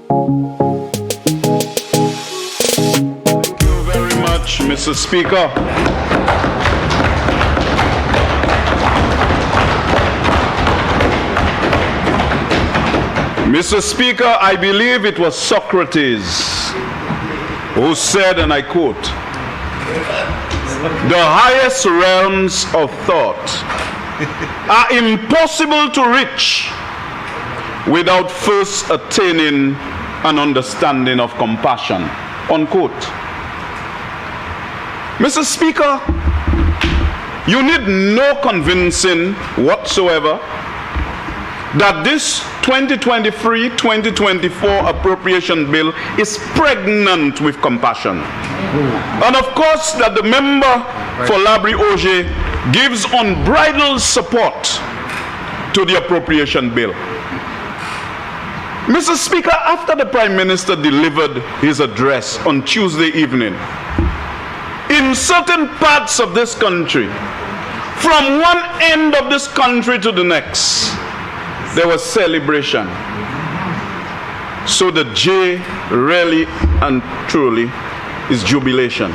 Thank you very much, Mr. Speaker. Mr. Speaker, I believe it was Socrates who said, and I quote, "The highest realms of thought are impossible to reach without first attaining an understanding of compassion," unquote. Mr. Speaker, you need no convincing whatsoever that this 2023-2024 appropriation bill is pregnant with compassion. And of course that the member for Labri Oje gives unbridled support to the appropriation bill. Mr. Speaker, after the Prime Minister delivered his address on Tuesday evening, in certain parts of this country, from one end of this country to the next, there was celebration. So the J really and truly is jubilation.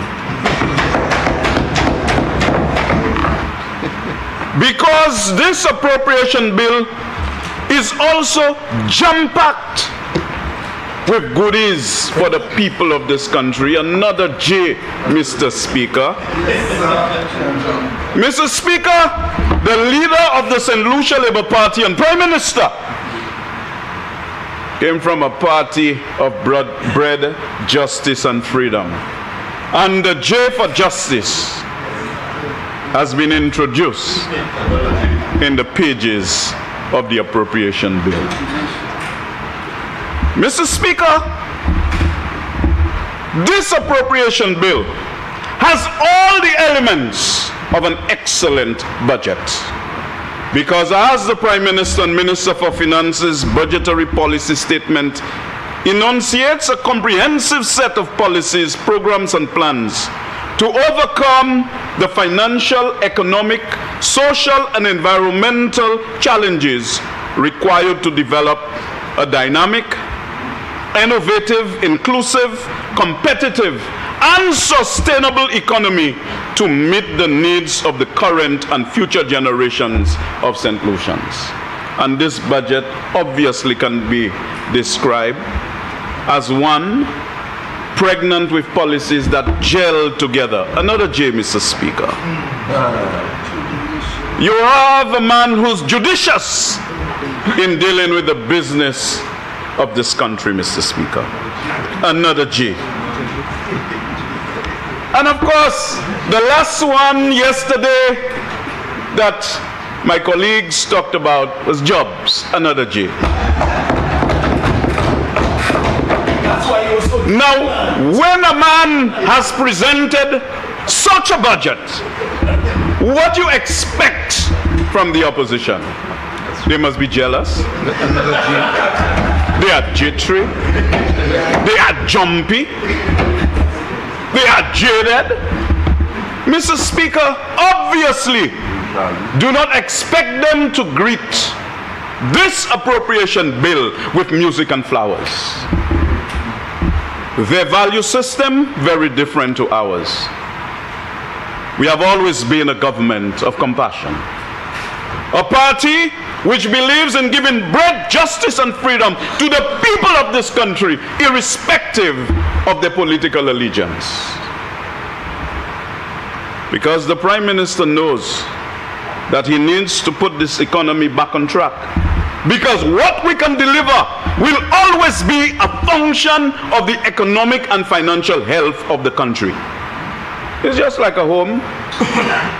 Because this appropriation bill is also jam-packed with goodies for the people of this country. Another J, Mr. Speaker. Mr. Speaker, the leader of the St. Lucia Labour Party and Prime Minister came from a party of bread, justice and freedom. And the J for justice has been introduced in the pages of the appropriation bill. Mr. Speaker, this appropriation bill has all the elements of an excellent budget, because as the Prime Minister and Minister for Finance's budgetary policy statement enunciates a comprehensive set of policies, programs and plans to overcome the financial, economic, social and environmental challenges required to develop a dynamic, innovative, inclusive, competitive and sustainable economy to meet the needs of the current and future generations of St. Lucians. And this budget obviously can be described as one pregnant with policies that gel together. Another J, Mr. Speaker. You have a man who's judicious in dealing with the business of this country, Mr. Speaker. Another J. And of course, the last one yesterday that my colleagues talked about was jobs. Another J. Now, when a man has presented such a budget, what do you expect from the opposition? They must be jealous. They are jittery. They are jumpy. They are jaded. Mr. Speaker, obviously, do not expect them to greet this appropriation bill with music and flowers. Their value system, very different to ours. We have always been a government of compassion. A party which believes in giving bread, justice and freedom to the people of this country, irrespective of their political allegiance. Because the Prime Minister knows that he needs to put this economy back on track. Because what we can deliver will always be a function of the economic and financial health of the country. It's just like a home.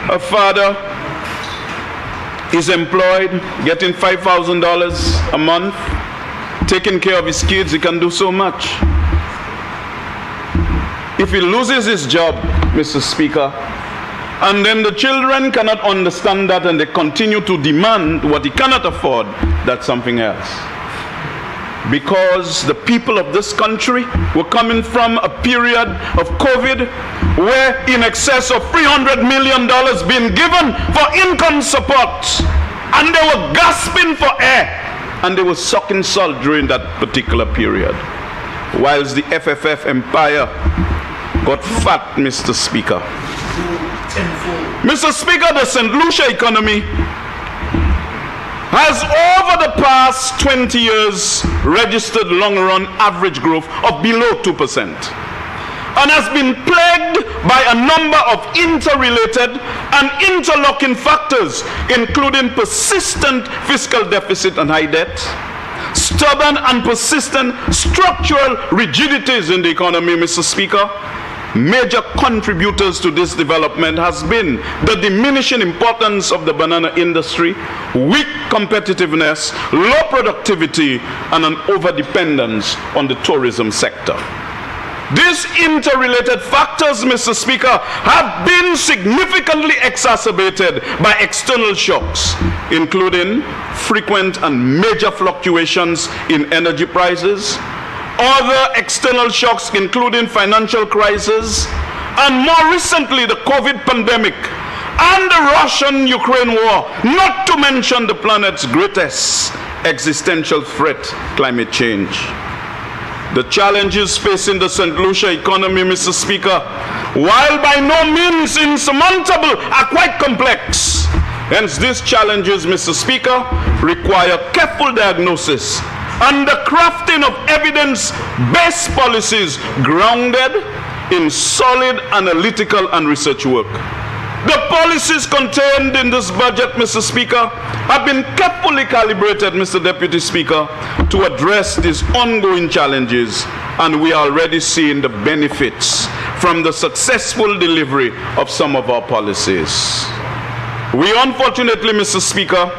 A father is employed, getting $5,000 a month, taking care of his kids. He can do so much. If he loses his job, Mr. Speaker, and then the children cannot understand that and they continue to demand what he cannot afford, that's something else. Because the people of this country were coming from a period of COVID where in excess of $300 million being given for income support, and they were gasping for air and they were sucking salt during that particular period. whilst the FFF empire got fat, Mr. Speaker. Mr. Speaker, the St. Lucia economy has over the past 20 years registered long-run average growth of below 2% and has been plagued by a number of interrelated and interlocking factors, including persistent fiscal deficit and high debt, stubborn and persistent structural rigidities in the economy, Mr. Speaker. Major contributors to this development has been the diminishing importance of the banana industry, weak competitiveness, low productivity, and an overdependence on the tourism sector. These interrelated factors, Mr. Speaker, have been significantly exacerbated by external shocks, including frequent and major fluctuations in energy prices, other external shocks including financial crisis, and more recently the COVID pandemic and the Russian-Ukraine war, not to mention the planet's greatest existential threat, climate change. The challenges facing the St. Lucia economy, Mr. Speaker, while by no means insurmountable, are quite complex. Hence, these challenges, Mr. Speaker, require careful diagnosis and the crafting of evidence-based policies grounded in solid analytical and research work. The policies contained in this budget, Mr. Speaker, have been carefully calibrated, Mr. Deputy Speaker, to address these ongoing challenges, and we are already seeing the benefits from the successful delivery of some of our policies. We unfortunately, Mr. Speaker,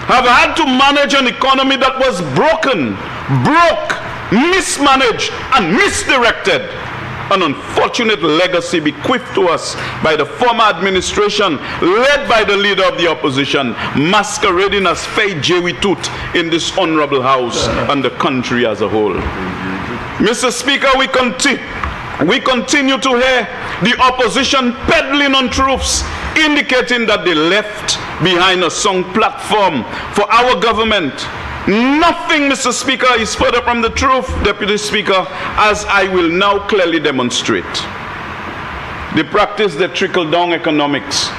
have had to manage an economy that was broken, broke, mismanaged, and misdirected. An unfortunate legacy bequeathed to us by the former administration led by the leader of the opposition, masquerading as Fay Jewi Tut in this honorable house and the country as a whole. Mr. Speaker, we continue to hear the opposition peddling untruths, indicating that they left behind a sung platform for our government. Nothing, Mr. Speaker, is further from the truth, Deputy Speaker, as I will now clearly demonstrate. They practice the trickle-down economics,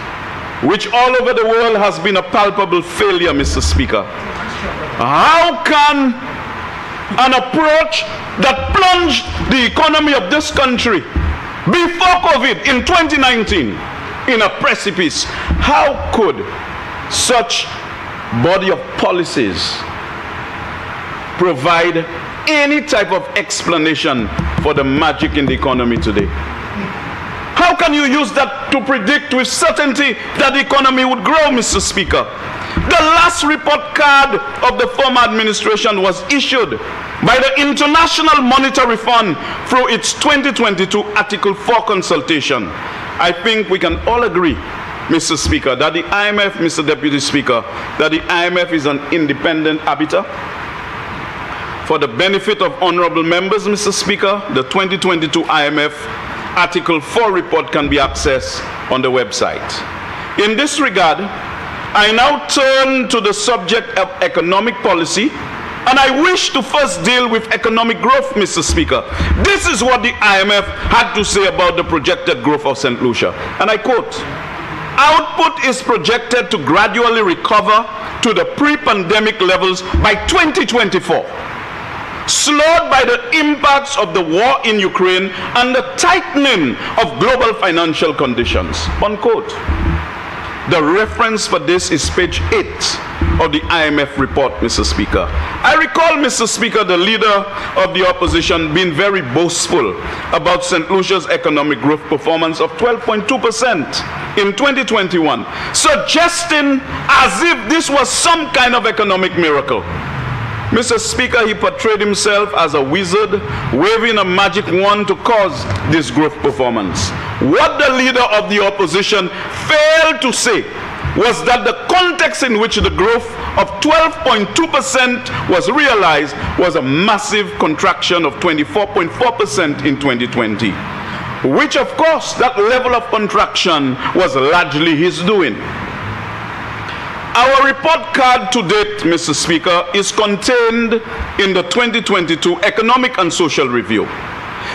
which all over the world has been a palpable failure, Mr. Speaker. How can an approach that plunged the economy of this country before COVID in 2019 in a precipice, how could such body of policies provide any type of explanation for the magic in the economy today? How can you use that to predict with certainty that the economy would grow, Mr. Speaker? The last report card of the former administration was issued by the International Monetary Fund through its 2022 Article 4 consultation. I think we can all agree, Mr. Speaker, that the IMF, Mr. Deputy Speaker, that the IMF is an independent arbiter. For the benefit of honorable members, Mr. Speaker, the 2022 IMF Article 4 report can be accessed on the website. In this regard, I now turn to the subject of economic policy, and I wish to first deal with economic growth, Mr. Speaker. This is what the IMF had to say about the projected growth of St. Lucia, and I quote, "Output is projected to gradually recover to the pre-pandemic levels by 2024. Slowed by the impacts of the war in Ukraine and the tightening of global financial conditions," unquote. The reference for this is page 8 of the IMF report, Mr. Speaker. I recall, Mr. Speaker, the leader of the opposition being very boastful about St. Lucia's economic growth performance of 12.2% in 2021, suggesting as if this was some kind of economic miracle. Mr. Speaker, he portrayed himself as a wizard waving a magic wand to cause this growth performance. What the leader of the opposition failed to say was that the context in which the growth of 12.2% was realized was a massive contraction of 24.4% in 2020, which of course that level of contraction was largely his doing. Our report card to date, Mr. Speaker, is contained in the 2022 Economic and Social Review.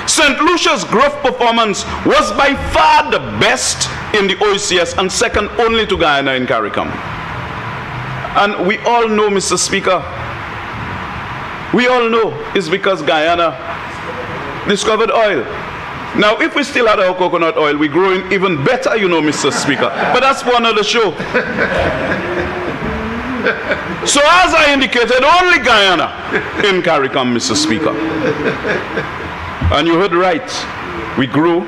St. Lucia's growth performance was by far the best in the OECS and second only to Guyana in CARICOM. And we all know, Mr. Speaker, we all know it's because Guyana discovered oil. Now, if we still had our coconut oil, we're growing even better, you know, Mr. Speaker. But that's for another show. So, as I indicated, only Guyana in CARICOM, Mr. Speaker. And you heard right, we grew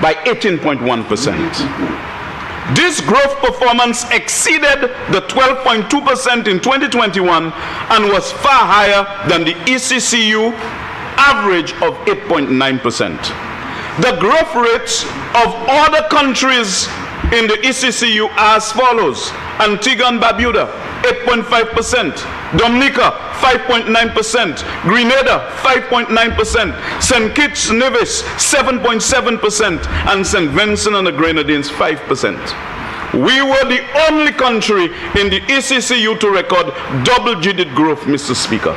by 18.1%. This growth performance exceeded the 12.2% in 2021 and was far higher than the ECCU average of 8.9%. The growth rates of other countries in the ECCU are as follows: Antigua and Barbuda, 8.5%, Dominica, 5.9%, Grenada, 5.9%, St. Kitts and Nevis, 7.7%, and St. Vincent and the Grenadines, 5%. We were the only country in the ECCU to record double-digit growth, Mr. Speaker.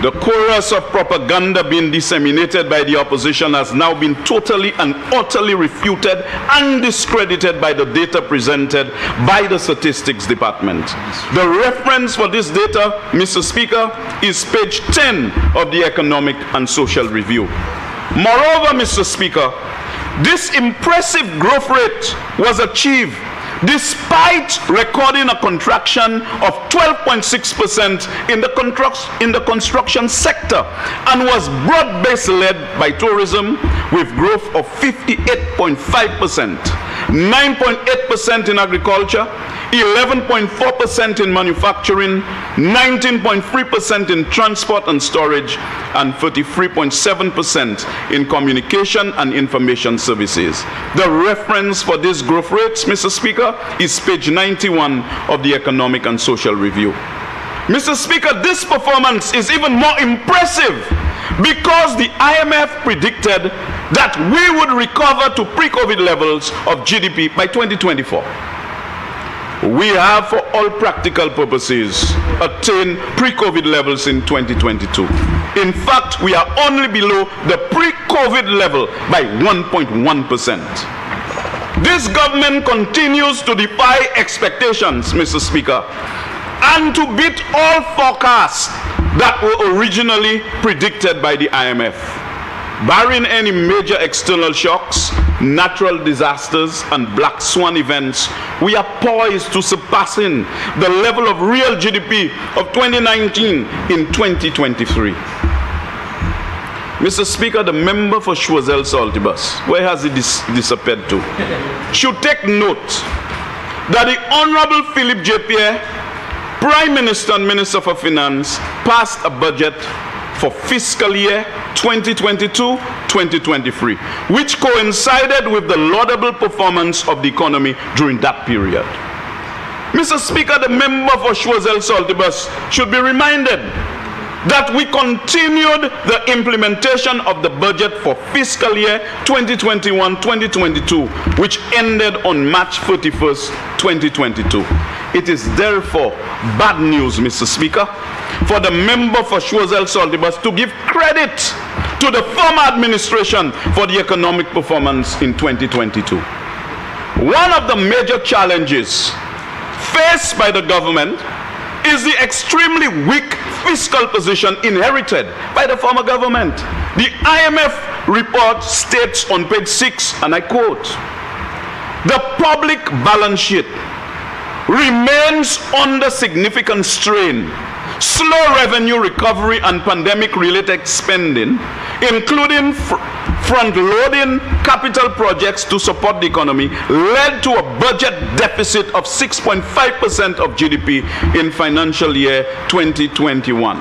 The chorus of propaganda being disseminated by the opposition has now been totally and utterly refuted and discredited by the data presented by the Statistics Department. The reference for this data, Mr. Speaker, is page 10 of the Economic and Social Review. Moreover, Mr. Speaker, this impressive growth rate was achieved despite recording a contraction of 12.6% in the construction sector, and was broad-based led by tourism with growth of 58.5%, 9.8% in agriculture, 11.4% in manufacturing, 19.3% in transport and storage, and 33.7% in communication and information services. The reference for these growth rates, Mr. Speaker, is page 91 of the Economic and Social Review. Mr. Speaker, this performance is even more impressive because the IMF predicted that we would recover to pre-COVID levels of GDP by 2024. We have, for all practical purposes, attained pre-COVID levels in 2022. In fact, we are only below the pre-COVID level by 1.1%. This government continues to defy expectations, Mr. Speaker, and to beat all forecasts that were originally predicted by the IMF. Barring any major external shocks, natural disasters, and black swan events, we are poised to surpassing the level of real GDP of 2019 in 2023. Mr. Speaker, the member for Choiseul Saltibus, where has he disappeared to, should take note that the Honorable Philip J. Pierre, Prime Minister and Minister for Finance, passed a budget for fiscal year 2022-2023, which coincided with the laudable performance of the economy during that period. Mr. Speaker, the member for Choiseul Saltibus should be reminded that we continued the implementation of the budget for fiscal year 2021-2022, which ended on March 31st, 2022. It is therefore bad news, Mr. Speaker, for the member for Choiseul Saltibus to give credit to the former administration for the economic performance in 2022. One of the major challenges faced by the government is the extremely weak fiscal position inherited by the former government. The IMF report states on page 6, and I quote, "The public balance sheet remains under significant strain. Slow revenue recovery and pandemic-related spending, including front-loading capital projects to support the economy, led to a budget deficit of 6.5% of GDP in financial year 2021.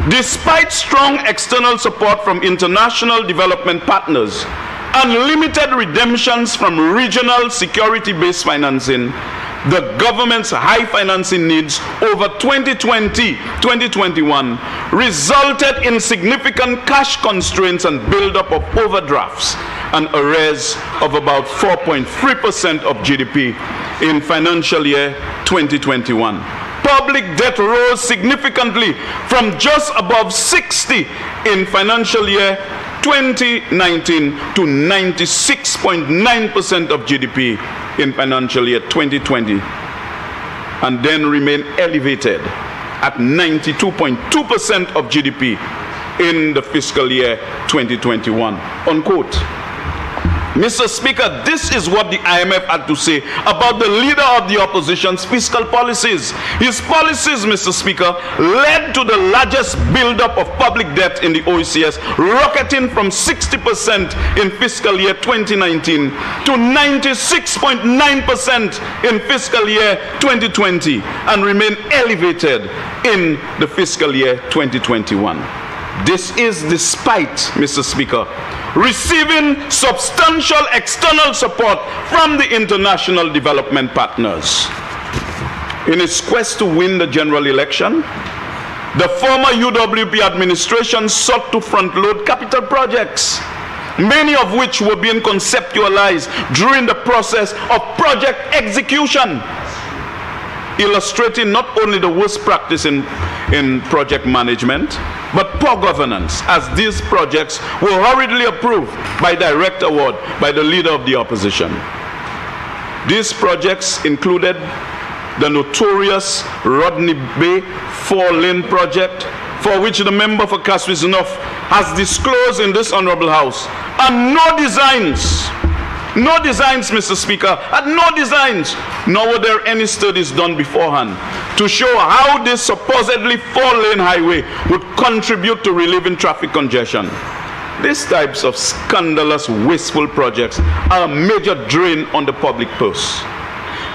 Despite strong external support from international development partners and limited redemptions from regional security-based financing, the government's high financing needs over 2020-2021 resulted in significant cash constraints and buildup of overdrafts an arrears of about 4.3% of GDP in financial year 2021. Public debt rose significantly from just above 60 in financial year 2019 to 96.9% of GDP in financial year 2020, and then remain elevated at 92.2% of GDP in the fiscal year 2021, unquote. Mr. Speaker, this is what the IMF had to say about the leader of the opposition's fiscal policies. His policies, Mr. Speaker, led to the largest buildup of public debt in the OECS, rocketing from 60% in fiscal year 2019 to 96.9% in fiscal year 2020, and remain elevated in the fiscal year 2021. This is despite, Mr. Speaker, receiving substantial external support from the international development partners. In its quest to win the general election, the former UWP administration sought to front-load capital projects, many of which were being conceptualized during the process of project execution, illustrating not only the worst practice in project management, but poor governance, as these projects were hurriedly approved by direct award by the leader of the opposition. These projects included the notorious Rodney Bay 4-lane project, for which the member for Kaswis North has disclosed in this honorable house, and no designs, Mr. Speaker, and no designs, nor were there any studies done beforehand to show how this supposedly 4-lane highway would contribute to relieving traffic congestion. These types of scandalous, wasteful projects are a major drain on the public purse.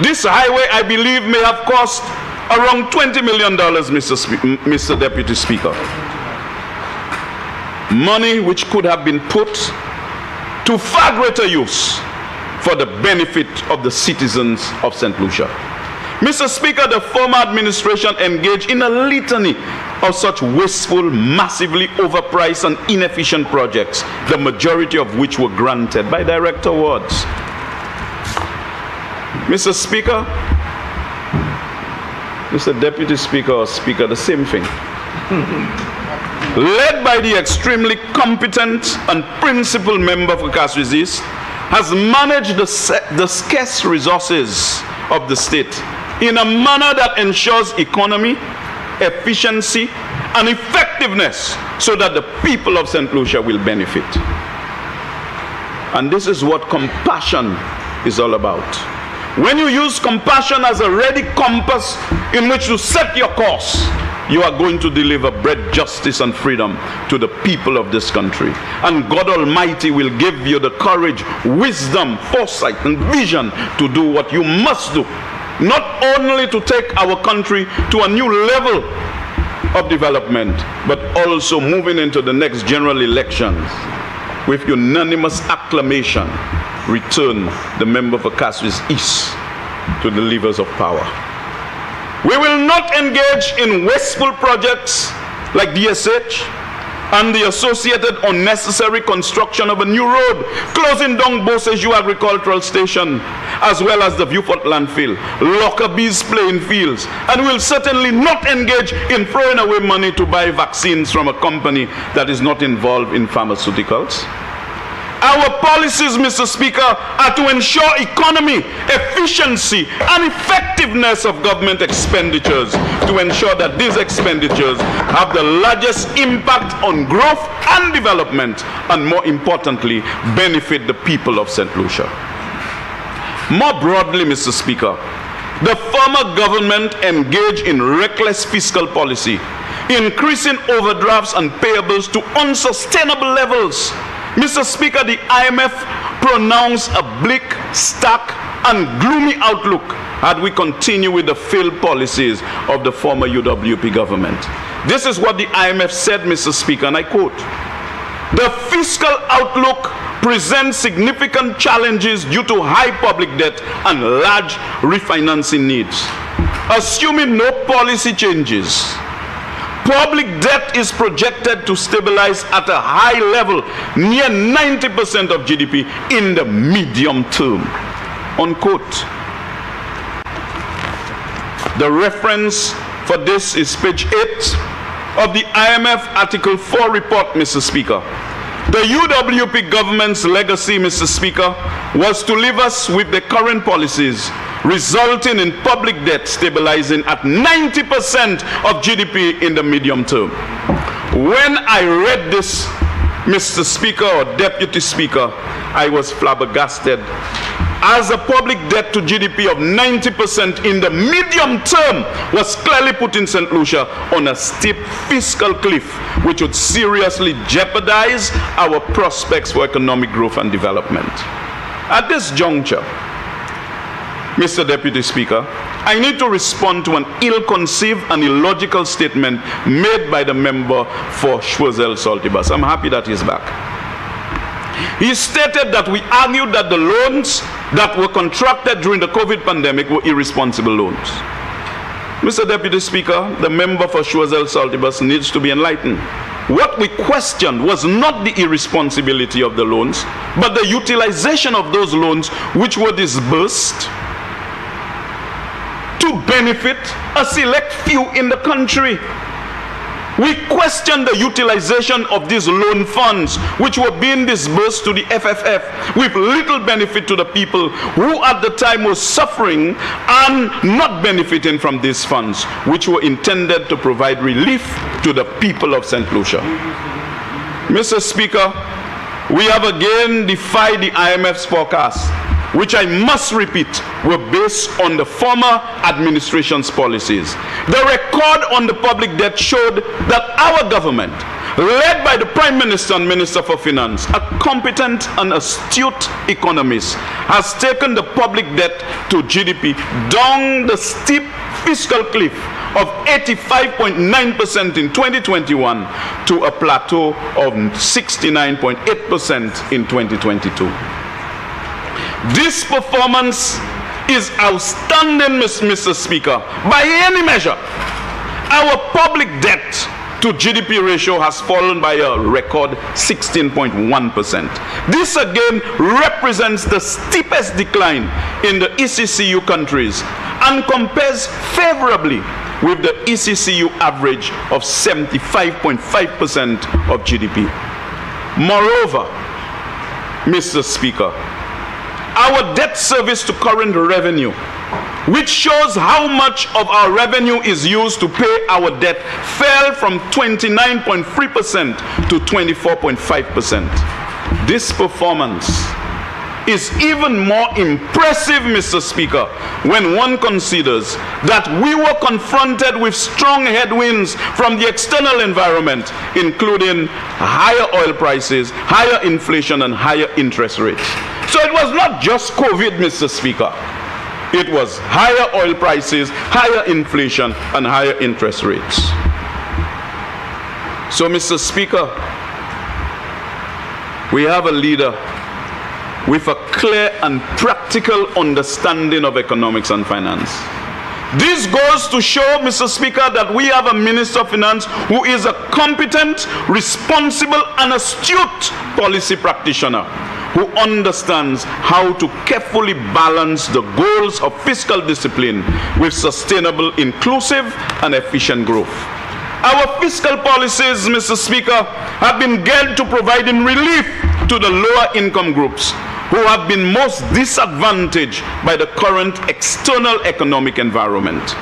This highway, I believe, may have cost around $20 million, Mr. Deputy Speaker. Money which could have been put to far greater use for the benefit of the citizens of St. Lucia. Mr. Speaker, the former administration engaged in a litany of such wasteful, massively overpriced and inefficient projects, the majority of which were granted by direct awards. Mr. Speaker, Mr. Deputy Speaker or Speaker, the same thing. Led by the extremely competent and principled member for Kaswis East, has managed the scarce resources of the state in a manner that ensures economy, efficiency, and effectiveness so that the people of St. Lucia will benefit. And this is what compassion is all about. When you use compassion as a ready compass in which to set your course, you are going to deliver bread, justice, and freedom to the people of this country. And God Almighty will give you the courage, wisdom, foresight, and vision to do what you must do. Not only to take our country to a new level of development, but also moving into the next general elections with unanimous acclamation, return the member for Kaswis East to the levers of power. We will not engage in wasteful projects like DSH and the associated unnecessary construction of a new road, closing down Boseju Agricultural Station, as well as the Viewfort landfill, Lockerbie's playing fields, and will certainly not engage in throwing away money to buy vaccines from a company that is not involved in pharmaceuticals. Our policies, Mr. Speaker, are to ensure economy, efficiency, and effectiveness of government expenditures, to ensure that these expenditures have the largest impact on growth and development, and more importantly, benefit the people of St. Lucia. More broadly, Mr. Speaker, the former government engaged in reckless fiscal policy, increasing overdrafts and payables to unsustainable levels. Mr. Speaker, the IMF pronounced a bleak, stark, and gloomy outlook had we continue with the failed policies of the former UWP government. This is what the IMF said, Mr. Speaker, and I quote, "The fiscal outlook presents significant challenges due to high public debt and large refinancing needs. Assuming no policy changes, public debt is projected to stabilize at a high level, near 90% of GDP in the medium term. Unquote. The reference for this is page 8 of the IMF Article 4 report, Mr. Speaker. The UWP government's legacy, Mr. Speaker, was to leave us with the current policies, resulting in public debt stabilizing at 90% of GDP in the medium term. When I read this, Mr. Speaker or Deputy Speaker, I was flabbergasted. As a public debt to GDP of 90% in the medium term was clearly putting St. Lucia on a steep fiscal cliff, which would seriously jeopardize our prospects for economic growth and development. At this juncture, Mr. Deputy Speaker, I need to respond to an ill-conceived and illogical statement made by the member for Choiseul-Saltibus. I'm happy that he's back. He stated that we argued that the loans that were contracted during the COVID pandemic were irresponsible loans. Mr. Deputy Speaker, the member for Choiseul-Saltibus needs to be enlightened. What we questioned was not the irresponsibility of the loans, but the utilization of those loans which were disbursed to benefit a select few in the country. We questioned the utilization of these loan funds which were being disbursed to the FFF with little benefit to the people who at the time were suffering and not benefiting from these funds, which were intended to provide relief to the people of St. Lucia. Mr. Speaker, we have again defied the IMF's forecast, which I must repeat were based on the former administration's policies. The record on the public debt showed that our government, led by the Prime Minister and Minister for Finance, a competent and astute economist, has taken the public debt to GDP down the steep fiscal cliff of 85.9% in 2021 to a plateau of 69.8% in 2022. This performance is outstanding, Mr. Speaker, by any measure. Our public debt to GDP ratio has fallen by a record 16.1%. This again represents the steepest decline in the ECCU countries and compares favorably with the ECCU average of 75.5% of GDP. Moreover, Mr. Speaker, our debt service to current revenue, which shows how much of our revenue is used to pay our debt, fell from 29.3% to 24.5%. This performance is even more impressive, Mr. Speaker, when one considers that we were confronted with strong headwinds from the external environment, including higher oil prices, higher inflation, and higher interest rates. So it was not just COVID, Mr. Speaker. It was higher oil prices, higher inflation, and higher interest rates. So, Mr. Speaker, we have a leader with a clear and practical understanding of economics and finance. This goes to show, Mr. Speaker, that we have a Minister of Finance who is a competent, responsible, and astute policy practitioner who understands how to carefully balance the goals of fiscal discipline with sustainable, inclusive, and efficient growth. Our fiscal policies, Mr. Speaker, have been geared to providing relief to the lower income groups who have been most disadvantaged by the current external economic environment.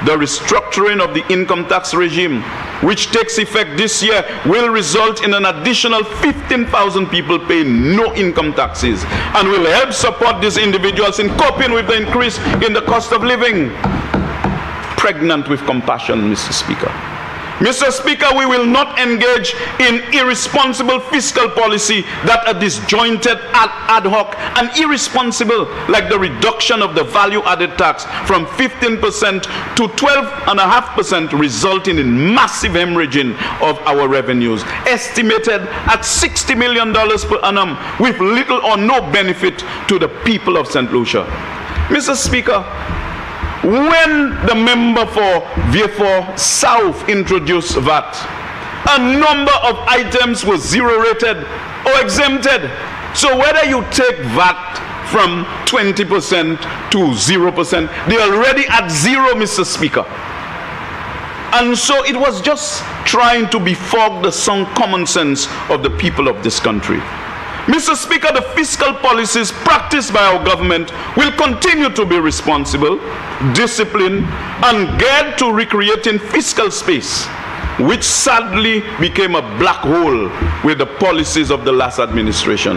The restructuring of the income tax regime, which takes effect this year, will result in an additional 15,000 people paying no income taxes and will help support these individuals in coping with the increase in the cost of living. Pregnant with compassion, Mr. Speaker. Mr. Speaker, we will not engage in irresponsible fiscal policy that are disjointed, ad hoc, and irresponsible, like the reduction of the value-added tax from 15% to 12.5%, resulting in massive hemorrhaging of our revenues, estimated at $60 million per annum, with little or no benefit to the people of St. Lucia. Mr. Speaker, when the member for Vieux South introduced VAT, a number of items were zero rated or exempted. So whether you take VAT from 20% to 0%, they're already at zero, Mr. Speaker. And so it was just trying to befog the sound common sense of the people of this country. Mr. Speaker, the fiscal policies practiced by our government will continue to be responsible, disciplined, and geared to recreating fiscal space, which sadly became a black hole with the policies of the last administration.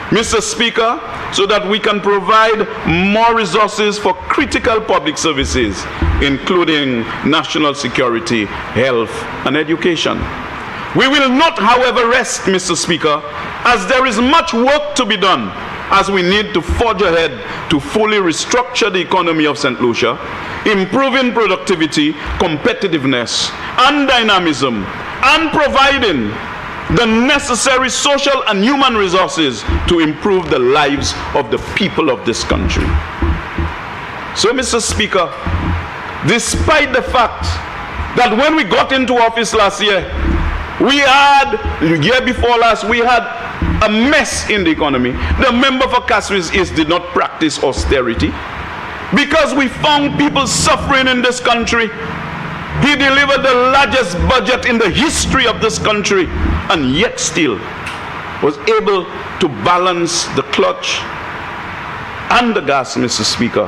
Mr. Speaker, so that we can provide more resources for critical public services, including national security, health, and education. We will not, however, rest, Mr. Speaker, as there is much work to be done, as we need to forge ahead to fully restructure the economy of St. Lucia, improving productivity, competitiveness, and dynamism, and providing the necessary social and human resources to improve the lives of the people of this country. So, Mr. Speaker, despite the fact that when we got into office last year, the year before last, we had a mess in the economy. The member for Kaswis East did not practice austerity because we found people suffering in this country. He delivered the largest budget in the history of this country, and yet still was able to balance the clutch and the gas, Mr. Speaker,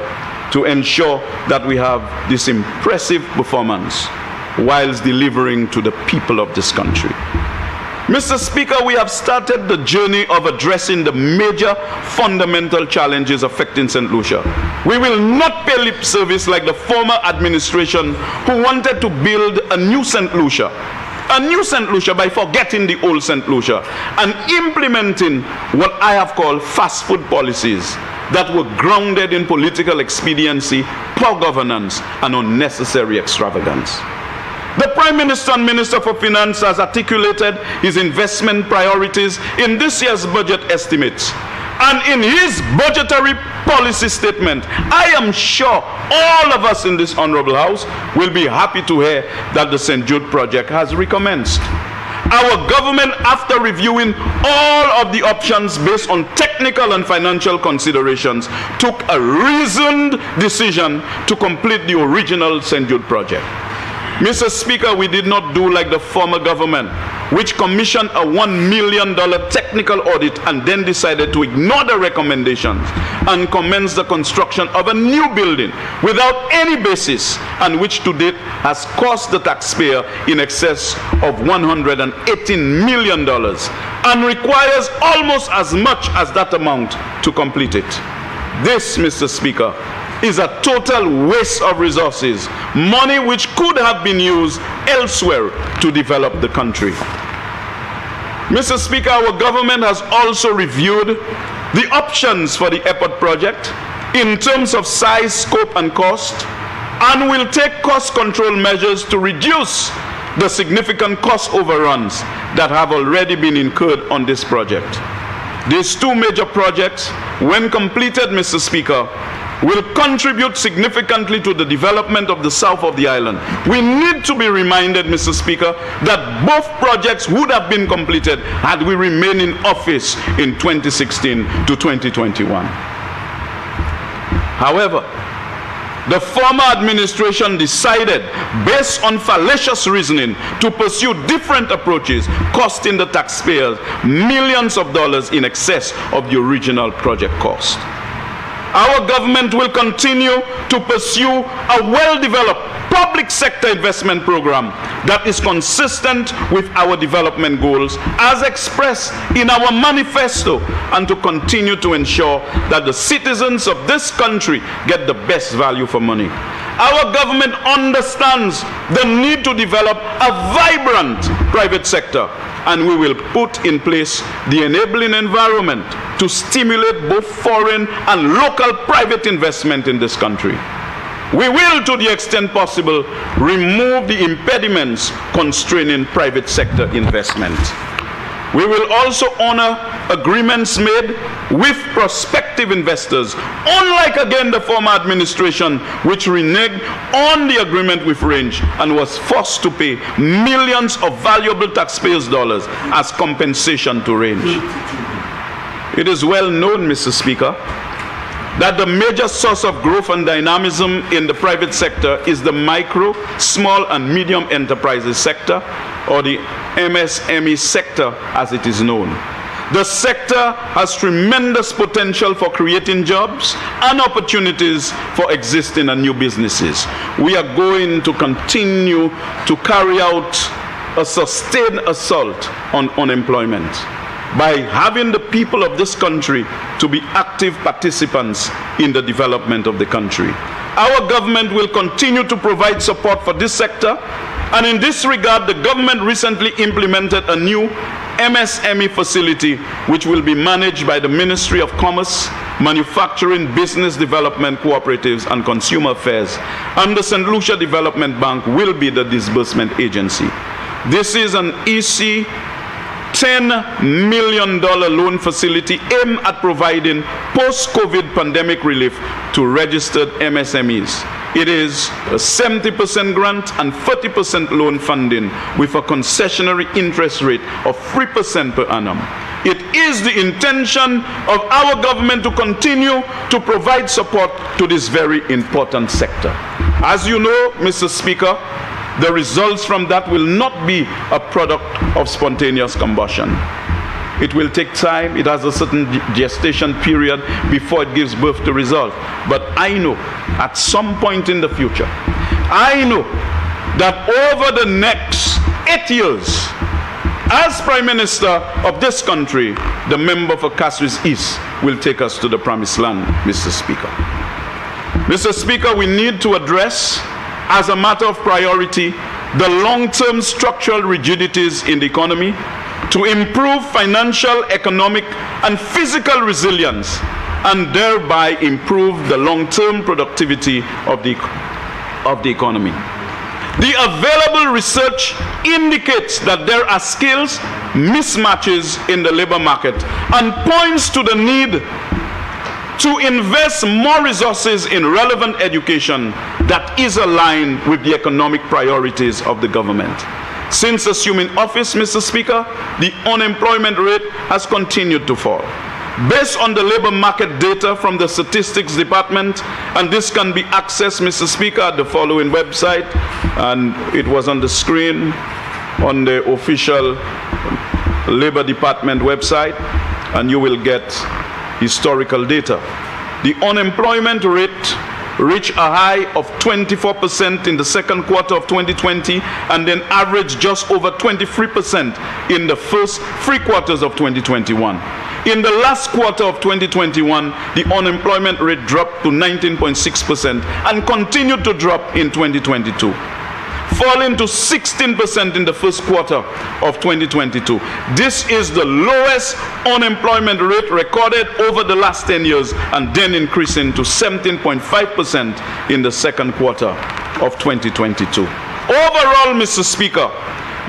to ensure that we have this impressive performance whilst delivering to the people of this country. Mr. Speaker, we have started the journey of addressing the major fundamental challenges affecting St. Lucia. We will not pay lip service like the former administration who wanted to build a new St. Lucia by forgetting the old St. Lucia and implementing what I have called fast food policies that were grounded in political expediency, poor governance, and unnecessary extravagance. The Prime Minister and Minister for Finance has articulated his investment priorities in this year's budget estimates. And in his budgetary policy statement, I am sure all of us in this Honorable House will be happy to hear that the St. Jude project has recommenced. Our government, after reviewing all of the options based on technical and financial considerations, took a reasoned decision to complete the original St. Jude project. Mr. Speaker, we did not do like the former government, which commissioned a $1 million technical audit and then decided to ignore the recommendations and commence the construction of a new building without any basis, and which to date has cost the taxpayer in excess of $118 million and requires almost as much as that amount to complete it. This, Mr. Speaker, is a total waste of resources, money which could have been used elsewhere to develop the country. Mr. Speaker, our government has also reviewed the options for the airport project in terms of size, scope, and cost, and will take cost control measures to reduce the significant cost overruns that have already been incurred on this project. These two major projects, when completed, Mr. Speaker, will contribute significantly to the development of the south of the island. We need to be reminded, Mr. Speaker, that both projects would have been completed had we remained in office in 2016 to 2021. However, the former administration decided, based on fallacious reasoning, to pursue different approaches, costing the taxpayers millions of dollars in excess of the original project cost. Our government will continue to pursue a well-developed public sector investment program that is consistent with our development goals as expressed in our manifesto, and to continue to ensure that the citizens of this country get the best value for money. Our government understands the need to develop a vibrant private sector, and we will put in place the enabling environment to stimulate both foreign and local private investment in this country. We will, to the extent possible, remove the impediments constraining private sector investment. We will also honor agreements made with prospective investors, unlike again the former administration, which reneged on the agreement with Range and was forced to pay millions of valuable taxpayers' dollars as compensation to Range. It is well known, Mr. Speaker, that the major source of growth and dynamism in the private sector is the micro, small and medium enterprises sector, or the MSME sector as it is known. The sector has tremendous potential for creating jobs and opportunities for existing and new businesses. We are going to continue to carry out a sustained assault on unemployment by having the people of this country to be active participants in the development of the country. Our government will continue to provide support for this sector, and in this regard, the government recently implemented a new MSME facility which will be managed by the Ministry of Commerce, Manufacturing, Business Development, Cooperatives and Consumer Affairs, and the St. Lucia Development Bank will be the disbursement agency. This is an EC $10 million loan facility aimed at providing post-COVID pandemic relief to registered MSMEs. It is a 70% grant and 40% loan funding with a concessionary interest rate of 3% per annum. It is the intention of our government to continue to provide support to this very important sector. As you know, Mr. Speaker, the results from that will not be a product of spontaneous combustion. It will take time. It has a certain gestation period before it gives birth to result. But I know at some point in the future, I know that over the next 8 years, as Prime Minister of this country, the member for Castres East will take us to the promised land, Mr. Speaker. Mr. Speaker, we need to address, as a matter of priority, the long-term structural rigidities in the economy to improve financial, economic, and physical resilience, and thereby improve the long-term productivity of the economy. The available research indicates that there are skills mismatches in the labor market and points to the need to invest more resources in relevant education that is aligned with the economic priorities of the government. Since assuming office, Mr. Speaker, the unemployment rate has continued to fall. Based on the labor market data from the Statistics Department, and this can be accessed, Mr. Speaker, at the following website, and it was on the screen on the official Labor Department website, and you will get historical data. The unemployment rate reached a high of 24% in the second quarter of 2020 and then averaged just over 23% in the first 3 quarters of 2021. In the last quarter of 2021, the unemployment rate dropped to 19.6% and continued to drop in 2022, falling to 16% in the first quarter of 2022. This is the lowest unemployment rate recorded over the last 10 years, and then increasing to 17.5% in the second quarter of 2022. Overall, Mr. Speaker,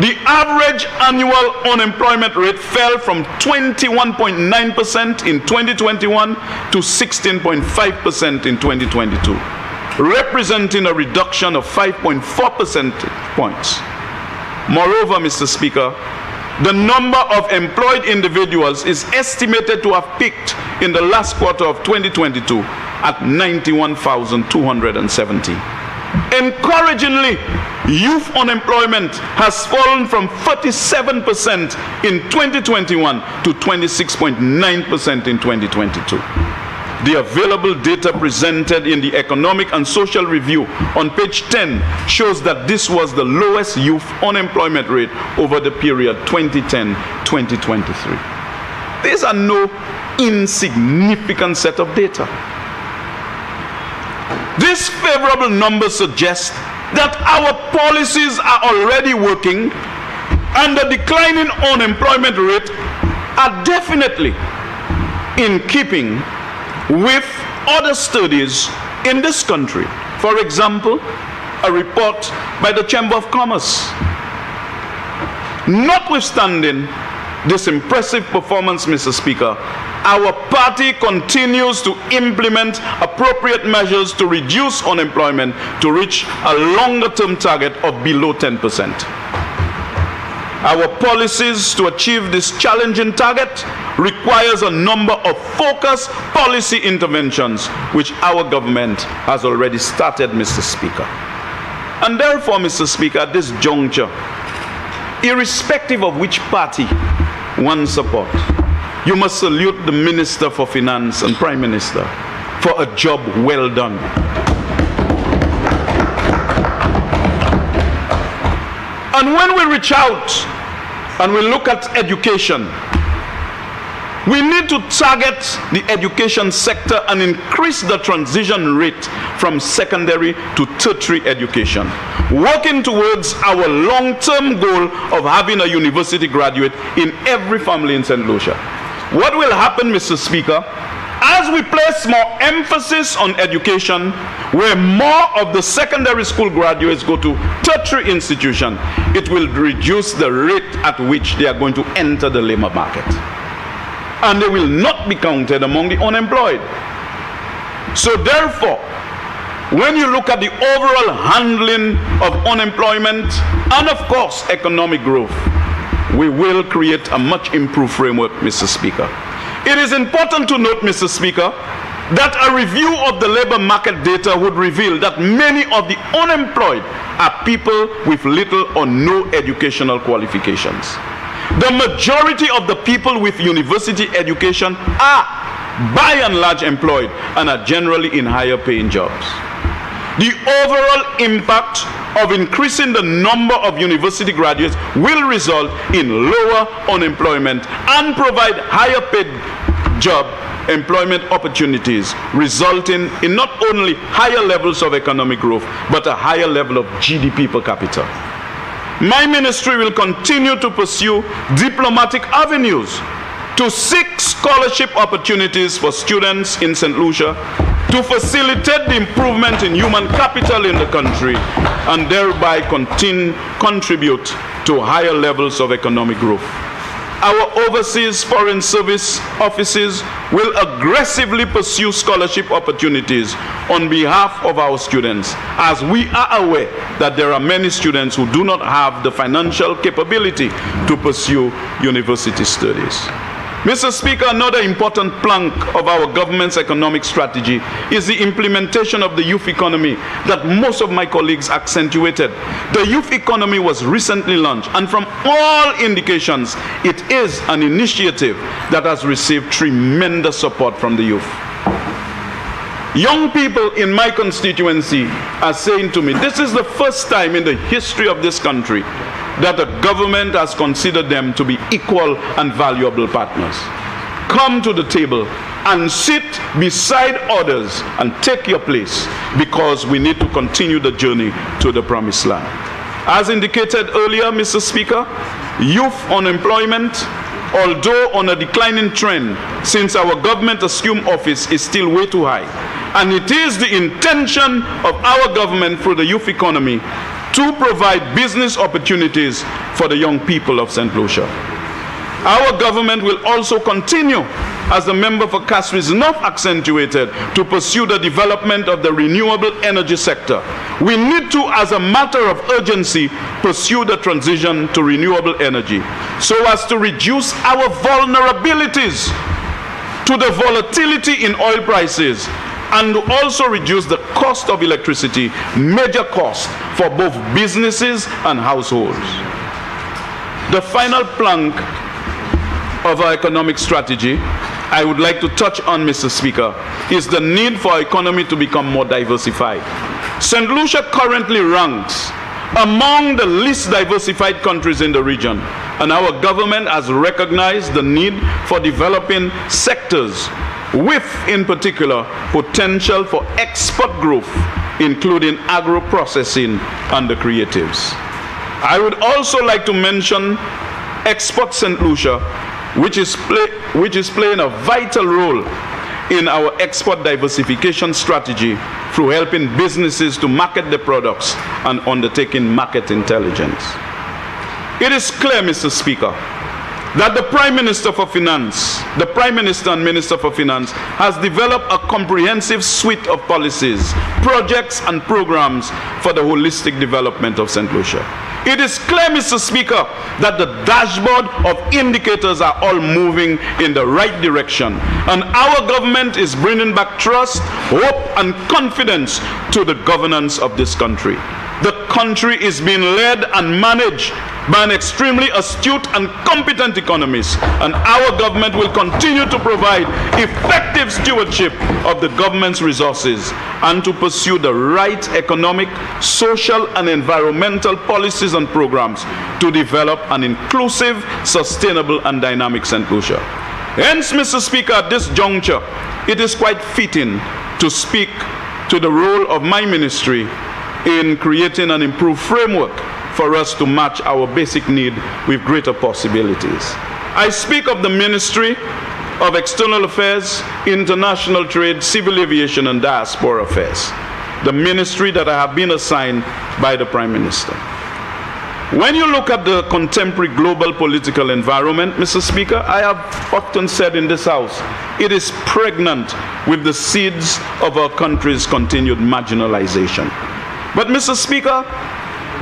the average annual unemployment rate fell from 21.9% in 2021 to 16.5% in 2022. Representing a reduction of 5.4 percentage points. Moreover, Mr. Speaker, the number of employed individuals is estimated to have peaked in the last quarter of 2022 at 91,270. Encouragingly, youth unemployment has fallen from 37% in 2021 to 26.9% in 2022. The available data presented in the Economic and Social Review on page 10 shows that this was the lowest youth unemployment rate over the period 2010-2023. These are no insignificant set of data. These favorable numbers suggest that our policies are already working, and the declining unemployment rate are definitely in keeping with other studies in this country. For example, a report by the Chamber of Commerce. Notwithstanding this impressive performance, Mr. Speaker, our party continues to implement appropriate measures to reduce unemployment to reach a longer-term target of below 10%. Our policies to achieve this challenging target requires a number of focused policy interventions, which our government has already started, Mr. Speaker. And therefore, Mr. Speaker, at this juncture, irrespective of which party one support, you must salute the Minister for Finance and Prime Minister for a job well done. And when we reach out and we look at education, we need to target the education sector and increase the transition rate from secondary to tertiary education, working towards our long-term goal of having a university graduate in every family in St. Lucia. What will happen, Mr. Speaker, as we place more emphasis on education, where more of the secondary school graduates go to tertiary institutions, it will reduce the rate at which they are going to enter the labor market. And they will not be counted among the unemployed. So therefore, when you look at the overall handling of unemployment and of course economic growth, we will create a much improved framework, Mr. Speaker. It is important to note, Mr. Speaker, that a review of the labor market data would reveal that many of the unemployed are people with little or no educational qualifications. The majority of the people with university education are by and large employed and are generally in higher paying jobs. The overall impact of increasing the number of university graduates will result in lower unemployment and provide higher paid job employment opportunities, resulting in not only higher levels of economic growth, but a higher level of GDP per capita. My ministry will continue to pursue diplomatic avenues to seek scholarship opportunities for students in St. Lucia, to facilitate the improvement in human capital in the country, and thereby contribute to higher levels of economic growth. Our overseas foreign service offices will aggressively pursue scholarship opportunities on behalf of our students, as we are aware that there are many students who do not have the financial capability to pursue university studies. Mr. Speaker, another important plank of our government's economic strategy is the implementation of the youth economy that most of my colleagues accentuated. The youth economy was recently launched, and from all indications, it is an initiative that has received tremendous support from the youth. Young people in my constituency are saying to me, this is the first time in the history of this country that the government has considered them to be equal and valuable partners. Come to the table and sit beside others and take your place, because we need to continue the journey to the promised land. As indicated earlier, Mr. Speaker, youth unemployment, although on a declining trend since our government assumed office, is still way too high. And it is the intention of our government through the youth economy to provide business opportunities for the young people of St. Lucia. Our government will also continue, as the member for Castries North accentuated, to pursue the development of the renewable energy sector. We need to, as a matter of urgency, pursue the transition to renewable energy so as to reduce our vulnerabilities to the volatility in oil prices, and also reduce the cost of electricity, major cost for both businesses and households. The final plank of our economic strategy I would like to touch on, Mr. Speaker, is the need for our economy to become more diversified. St. Lucia currently ranks among the least diversified countries in the region, and our government has recognized the need for developing sectors with, in particular, potential for export growth, including agro-processing and the creatives. I would also like to mention Export St. Lucia, which is playing a vital role in our export diversification strategy through helping businesses to market their products and undertaking market intelligence. It is clear, Mr. Speaker, that the Prime Minister and Minister for Finance has developed a comprehensive suite of policies, projects and programs for the holistic development of St. Lucia. It is clear, Mr. Speaker, that the dashboard of indicators are all moving in the right direction, and our government is bringing back trust, hope and confidence to the governance of this country. The country is being led and managed by an extremely astute and competent economist, and our government will continue to provide effective stewardship of the government's resources and to pursue the right economic, social and environmental policies and programs to develop an inclusive, sustainable and dynamic St. Lucia. Hence, Mr. Speaker, at this juncture, it is quite fitting to speak to the role of my ministry in creating an improved framework for us to match our basic need with greater possibilities. I speak of the Ministry of External Affairs, International Trade, Civil Aviation and Diaspora Affairs, the ministry that I have been assigned by the Prime Minister. When you look at the contemporary global political environment, Mr. Speaker, I have often said in this House, it is pregnant with the seeds of our country's continued marginalization. But Mr. Speaker,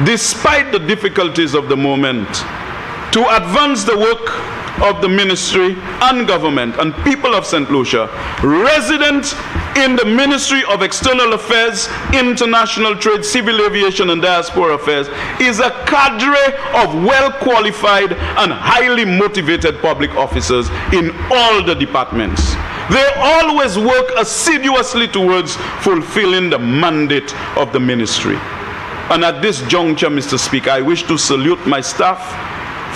despite the difficulties of the moment, to advance the work of the ministry and government and people of St. Lucia, resident in the Ministry of External Affairs, International Trade, Civil Aviation and Diaspora Affairs is a cadre of well-qualified and highly motivated public officers in all the departments. They always work assiduously towards fulfilling the mandate of the ministry. And at this juncture, Mr. Speaker, I wish to salute my staff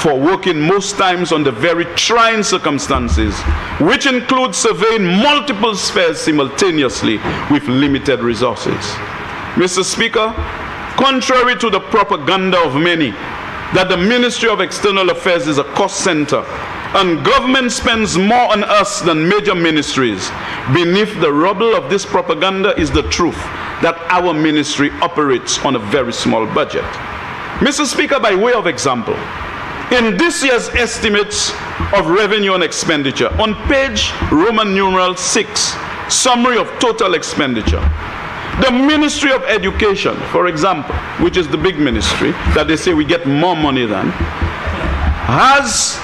for working most times on the very trying circumstances, which include surveying multiple spheres simultaneously with limited resources. Mr. Speaker, contrary to the propaganda of many that the Ministry of External Affairs is a cost center and government spends more on us than major ministries, beneath the rubble of this propaganda is the truth that our ministry operates on a very small budget. Mr. Speaker, by way of example, in this year's estimates of revenue and expenditure, on page Roman numeral 6, summary of total expenditure, the Ministry of Education, for example, which is the big ministry that they say we get more money than, has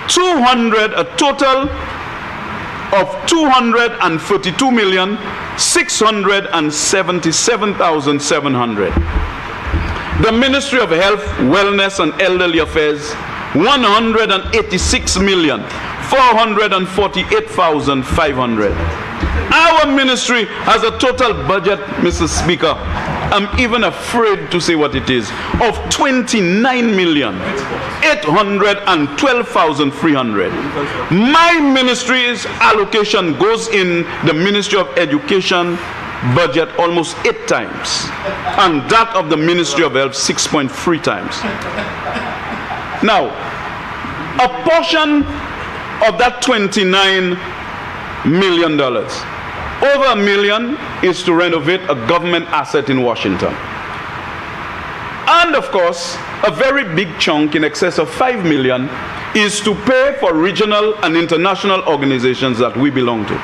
a total of 242,677,700. The Ministry of Health, Wellness and Elderly Affairs, 186,448,500. Our ministry has a total budget, Mr. Speaker, I'm even afraid to say what it is, of 29,812,300. My ministry's allocation goes in the Ministry of Education budget almost 8 times, and that of the Ministry of Health 6.3 times. Now, a portion of that $29 million, over $1 million is to renovate a government asset in Washington. And of course, a very big chunk in excess of $5 million is to pay for regional and international organizations that we belong to.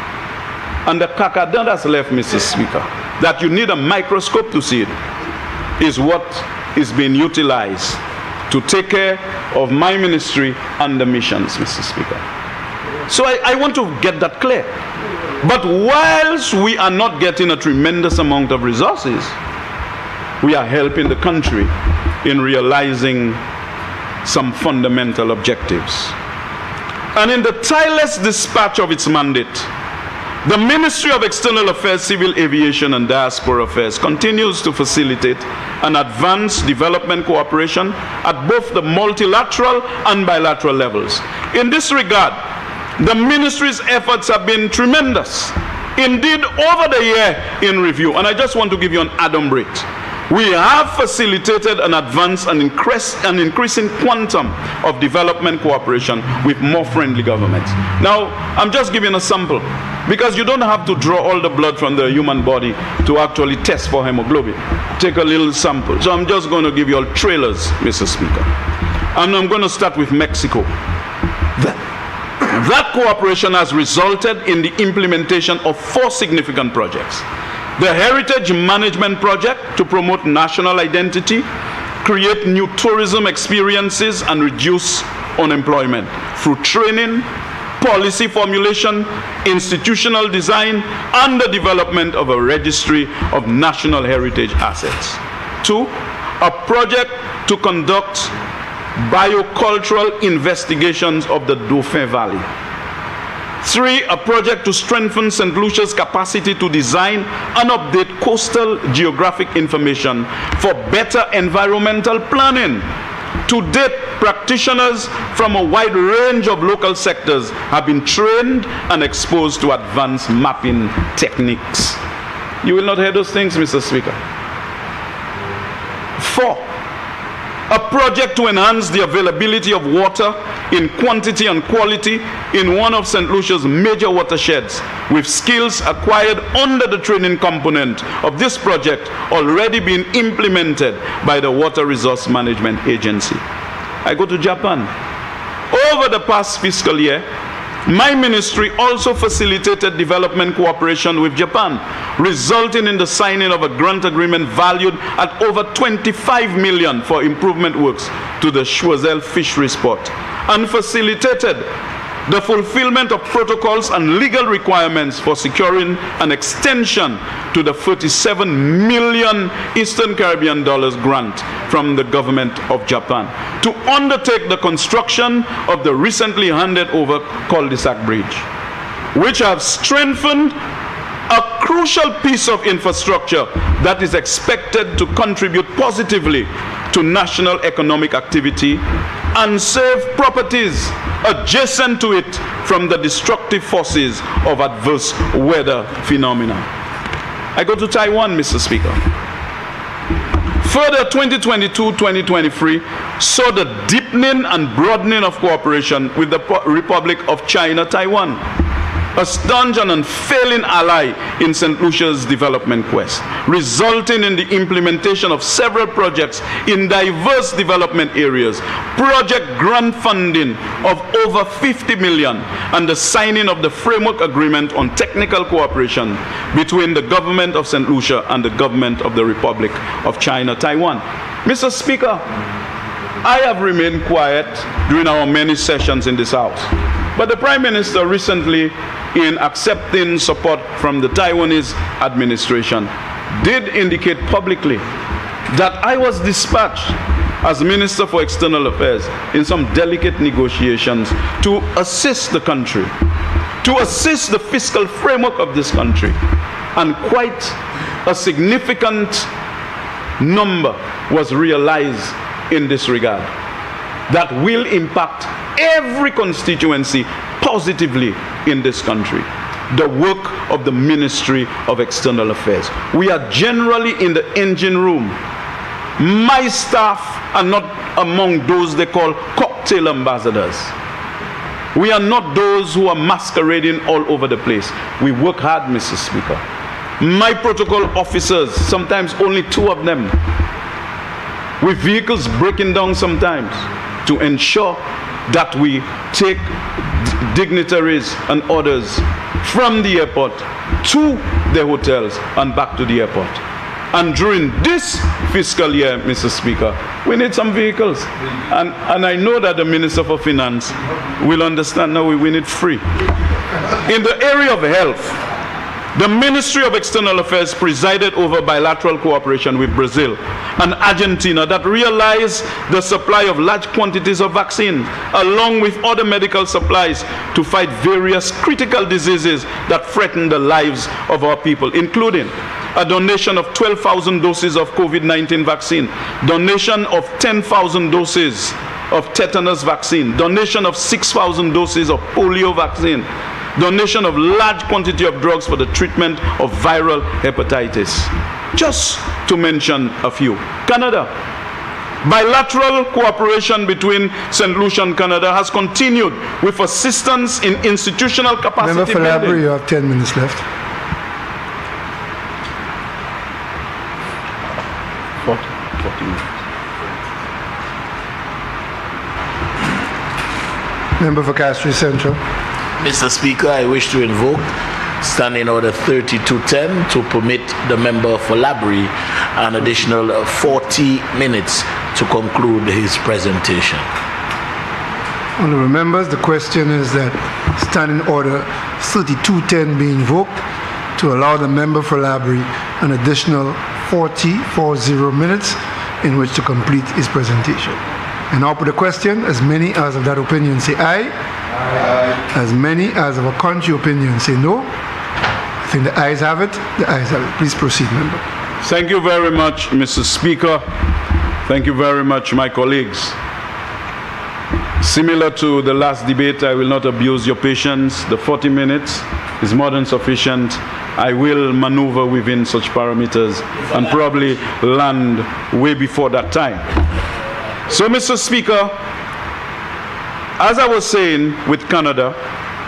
And the caca that's left, Mr. Speaker, that you need a microscope to see it, is what is being utilized to take care of my ministry and the missions, Mr. Speaker. So I want to get that clear. But whilst we are not getting a tremendous amount of resources, we are helping the country in realizing some fundamental objectives. And in the tireless dispatch of its mandate, the Ministry of External Affairs, Civil Aviation and Diaspora Affairs continues to facilitate and advance development cooperation at both the multilateral and bilateral levels. In this regard, the ministry's efforts have been tremendous. Indeed, over the year in review, and I just want to give you an adumbrate, we have facilitated and advanced an increasing quantum of development cooperation with more friendly governments. Now, I'm just giving a sample, because you don't have to draw all the blood from the human body to actually test for hemoglobin. Take a little sample. So I'm just going to give you all trailers, Mr. Speaker. And I'm going to start with Mexico. That cooperation has resulted in the implementation of 4 significant projects. The Heritage Management Project to promote national identity, create new tourism experiences and reduce unemployment through training, policy formulation, institutional design, and the development of a registry of national heritage assets. 2, a project to conduct biocultural investigations of the Dauphin Valley. 3, a project to strengthen St. Lucia's capacity to design and update coastal geographic information for better environmental planning. To date, practitioners from a wide range of local sectors have been trained and exposed to advanced mapping techniques. You will not hear those things, Mr. Speaker. 4, a project to enhance the availability of water in quantity and quality in one of St. Lucia's major watersheds, with skills acquired under the training component of this project already being implemented by the Water Resource Management Agency. I go to Japan. Over the past fiscal year, my ministry also facilitated development cooperation with Japan, resulting in the signing of a grant agreement valued at over 25 million for improvement works to the Choiseul fisheries port, and facilitated the fulfillment of protocols and legal requirements for securing an extension to the 37 million Eastern Caribbean dollars grant from the government of Japan to undertake the construction of the recently handed over cul-de-sac bridge, which have strengthened a crucial piece of infrastructure that is expected to contribute positively to national economic activity and save properties adjacent to it from the destructive forces of adverse weather phenomena. I go to Taiwan, Mr. Speaker. Further, 2022-2023 saw the deepening and broadening of cooperation with the Republic of China, Taiwan, a staunch and unfailing ally in St. Lucia's development quest, resulting in the implementation of several projects in diverse development areas, project grant funding of over 50 million, and the signing of the framework agreement on technical cooperation between the government of St. Lucia and the government of the Republic of China, Taiwan. Mr. Speaker, I have remained quiet during our many sessions in this House, but the Prime Minister recently, in accepting support from the Taiwanese administration, did indicate publicly that I was dispatched as Minister for External Affairs in some delicate negotiations to assist the country, to assist the fiscal framework of this country, and quite a significant number was realized in this regard that will impact every constituency positively in this country. The work of the Ministry of External Affairs. We are generally in the engine room. My staff are not among those they call cocktail ambassadors. We are not those who are masquerading all over the place. We work hard, Mr. Speaker. My protocol officers, sometimes only 2 of them, with vehicles breaking down sometimes, to ensure that we take dignitaries and others from the airport to the hotels and back to the airport. And during this fiscal year, Mr. Speaker, we need some vehicles. And I know that the Minister for Finance will understand now we need 3. In the area of health, the Ministry of External Affairs presided over bilateral cooperation with Brazil and Argentina that realized the supply of large quantities of vaccine, along with other medical supplies to fight various critical diseases that threaten the lives of our people, including a donation of 12,000 doses of COVID-19 vaccine, donation of 10,000 doses of tetanus vaccine, donation of 6,000 doses of polio vaccine, donation of large quantity of drugs for the treatment of viral hepatitis, just to mention a few. Canada. Bilateral cooperation between St. Lucia and Canada has continued with assistance in institutional capacity Member for building. Labrador, you have 10 minutes left. 40 minutes. Member for Castries Central. Mr. Speaker, I wish to invoke Standing Order 3210 to permit the member for Labrie an additional 40 minutes to conclude his presentation. Honourable members, the question is that Standing Order 3210 be invoked to allow the member for Labrie an additional 40 minutes in which to complete his presentation. And now for the question, as many as of that opinion say aye. Aye. As many as of a contrary opinion say no. I think the ayes have it. The ayes have it. Please proceed, member. Thank you very much, Mr. Speaker. Thank you very much, my colleagues. Similar to the last debate, I will not abuse your patience. The 40 minutes is more than sufficient. I will maneuver within such parameters and probably land way before that time. So, Mr. Speaker, as I was saying with Canada,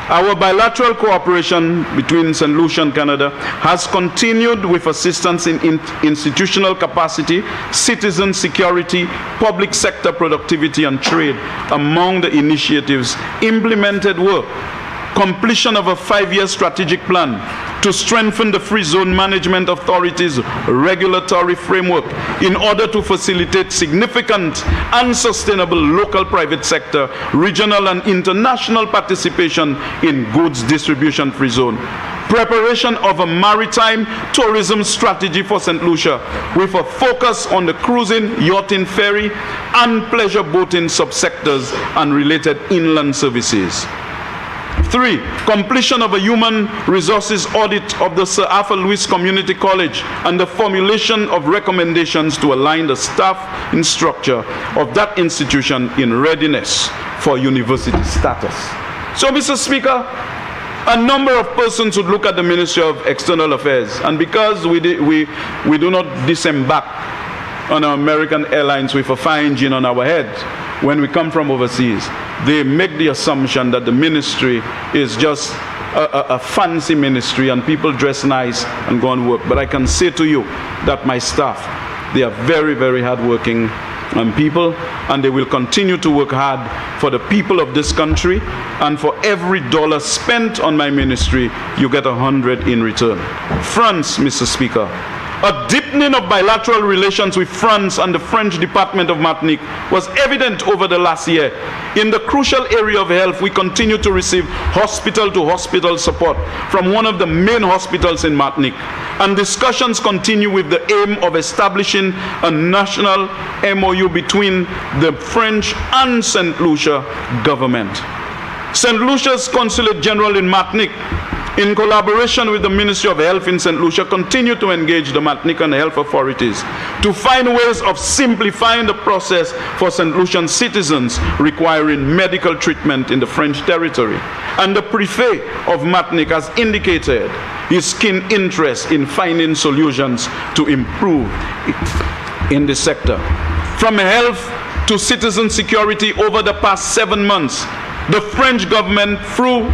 our bilateral cooperation between St. Lucia and Canada has continued with assistance in institutional capacity, citizen security, public sector productivity and trade. Among the initiatives implemented were completion of a 5-year strategic plan to strengthen the Free Zone Management Authority's regulatory framework in order to facilitate significant and sustainable local private sector, regional and international participation in goods distribution free zone. Preparation of a maritime tourism strategy for St. Lucia with a focus on the cruising, yachting, ferry and pleasure boating subsectors and related inland services. 3. Completion of a human resources audit of the Sir Arthur Lewis Community College and the formulation of recommendations to align the staff and structure of that institution in readiness for university status. So, Mr. Speaker, a number of persons would look at the Ministry of External Affairs, and because we do not disembark on American Airlines with a fire engine on our head when we come from overseas, they make the assumption that the ministry is just a fancy ministry and people dress nice and go and work. But I can say to you that my staff, they are very, very hardworking people, and they will continue to work hard for the people of this country, and for every dollar spent on my ministry, you get 100 in return. France, Mr. Speaker, a deepening of bilateral relations with France and the French Department of Martinique was evident over the last year. In the crucial area of health, we continue to receive hospital-to-hospital support from one of the main hospitals in Martinique. And discussions continue with the aim of establishing a national MOU between the French and St. Lucia government. St. Lucia's Consulate General in Martinique, in collaboration with the Ministry of Health in St. Lucia, continue to engage the Martinican health authorities to find ways of simplifying the process for St. Lucian citizens requiring medical treatment in the French territory. And the Prefet of Martinique has indicated his keen interest in finding solutions to improve in the sector. From health to citizen security, over the past 7 months, the French government, through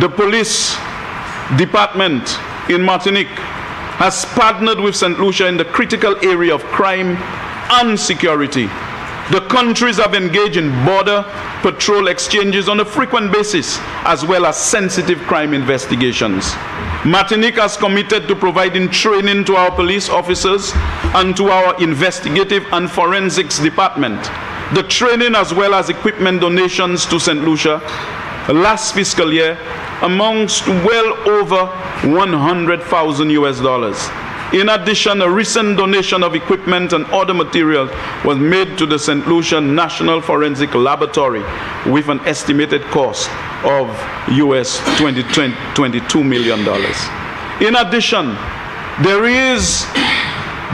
the police department in Martinique, has partnered with St. Lucia in the critical area of crime and security. The countries have engaged in border patrol exchanges on a frequent basis, as well as sensitive crime investigations. Martinique has committed to providing training to our police officers and to our investigative and forensics department. The training, as well as equipment donations to St. Lucia last fiscal year, amongst well over $100,000. In addition, a recent donation of equipment and other materials was made to the St. Lucia National Forensic Laboratory with an estimated cost of $22 million. In addition, there is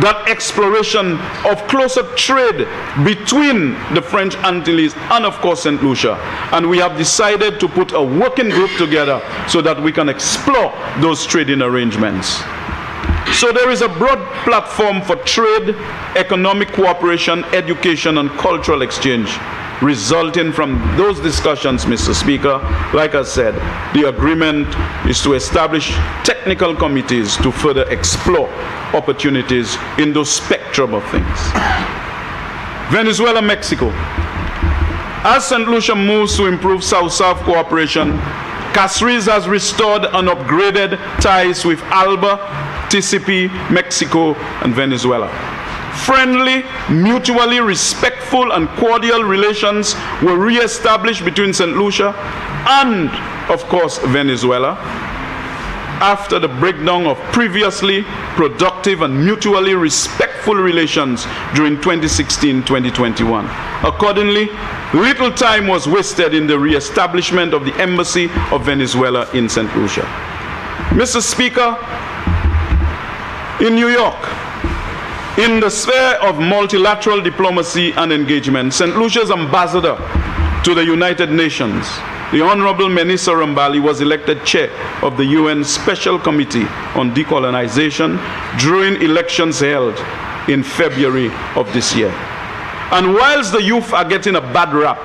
that exploration of closer trade between the French Antilles and, of course, St. Lucia. And we have decided to put a working group together so that we can explore those trading arrangements. So there is a broad platform for trade, economic cooperation, education, and cultural exchange resulting from those discussions, Mr. Speaker. Like I said, the agreement is to establish technical committees to further explore opportunities in those spectrum of things. Venezuela, Mexico. As St. Lucia moves to improve South-South cooperation, Castries has restored and upgraded ties with Alva, TCP, Mexico, and Venezuela. Friendly, mutually respectful, and cordial relations were re-established between St. Lucia and, of course, Venezuela after the breakdown of previously productive and mutually respectful relations during 2016-2021. Accordingly, little time was wasted in the re-establishment of the Embassy of Venezuela in St. Lucia. Mr. Speaker, in New York, in the sphere of multilateral diplomacy and engagement, St. Lucia's ambassador to the United Nations, the Honorable Menisa Rambali, was elected chair of the UN Special Committee on Decolonization during elections held in February of this year. And whilst the youth are getting a bad rap,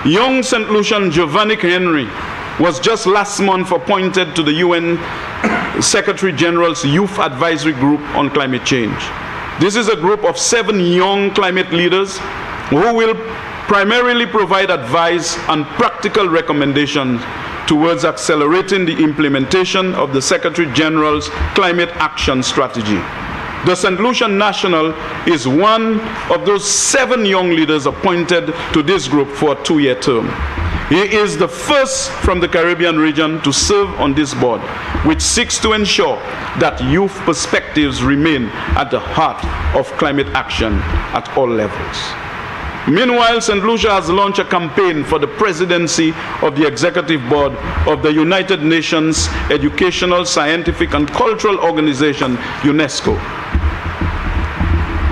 young St. Lucian Giovanni Henry was just last month appointed to the UN Secretary General's Youth Advisory Group on Climate Change. This is a group of 7 young climate leaders who will primarily provide advice and practical recommendations towards accelerating the implementation of the Secretary General's Climate Action Strategy. The St. Lucian National is one of those 7 young leaders appointed to this group for a 2-year term. He is the first from the Caribbean region to serve on this board, which seeks to ensure that youth perspectives remain at the heart of climate action at all levels. Meanwhile, St. Lucia has launched a campaign for the presidency of the Executive Board of the United Nations Educational, Scientific and Cultural Organization, UNESCO.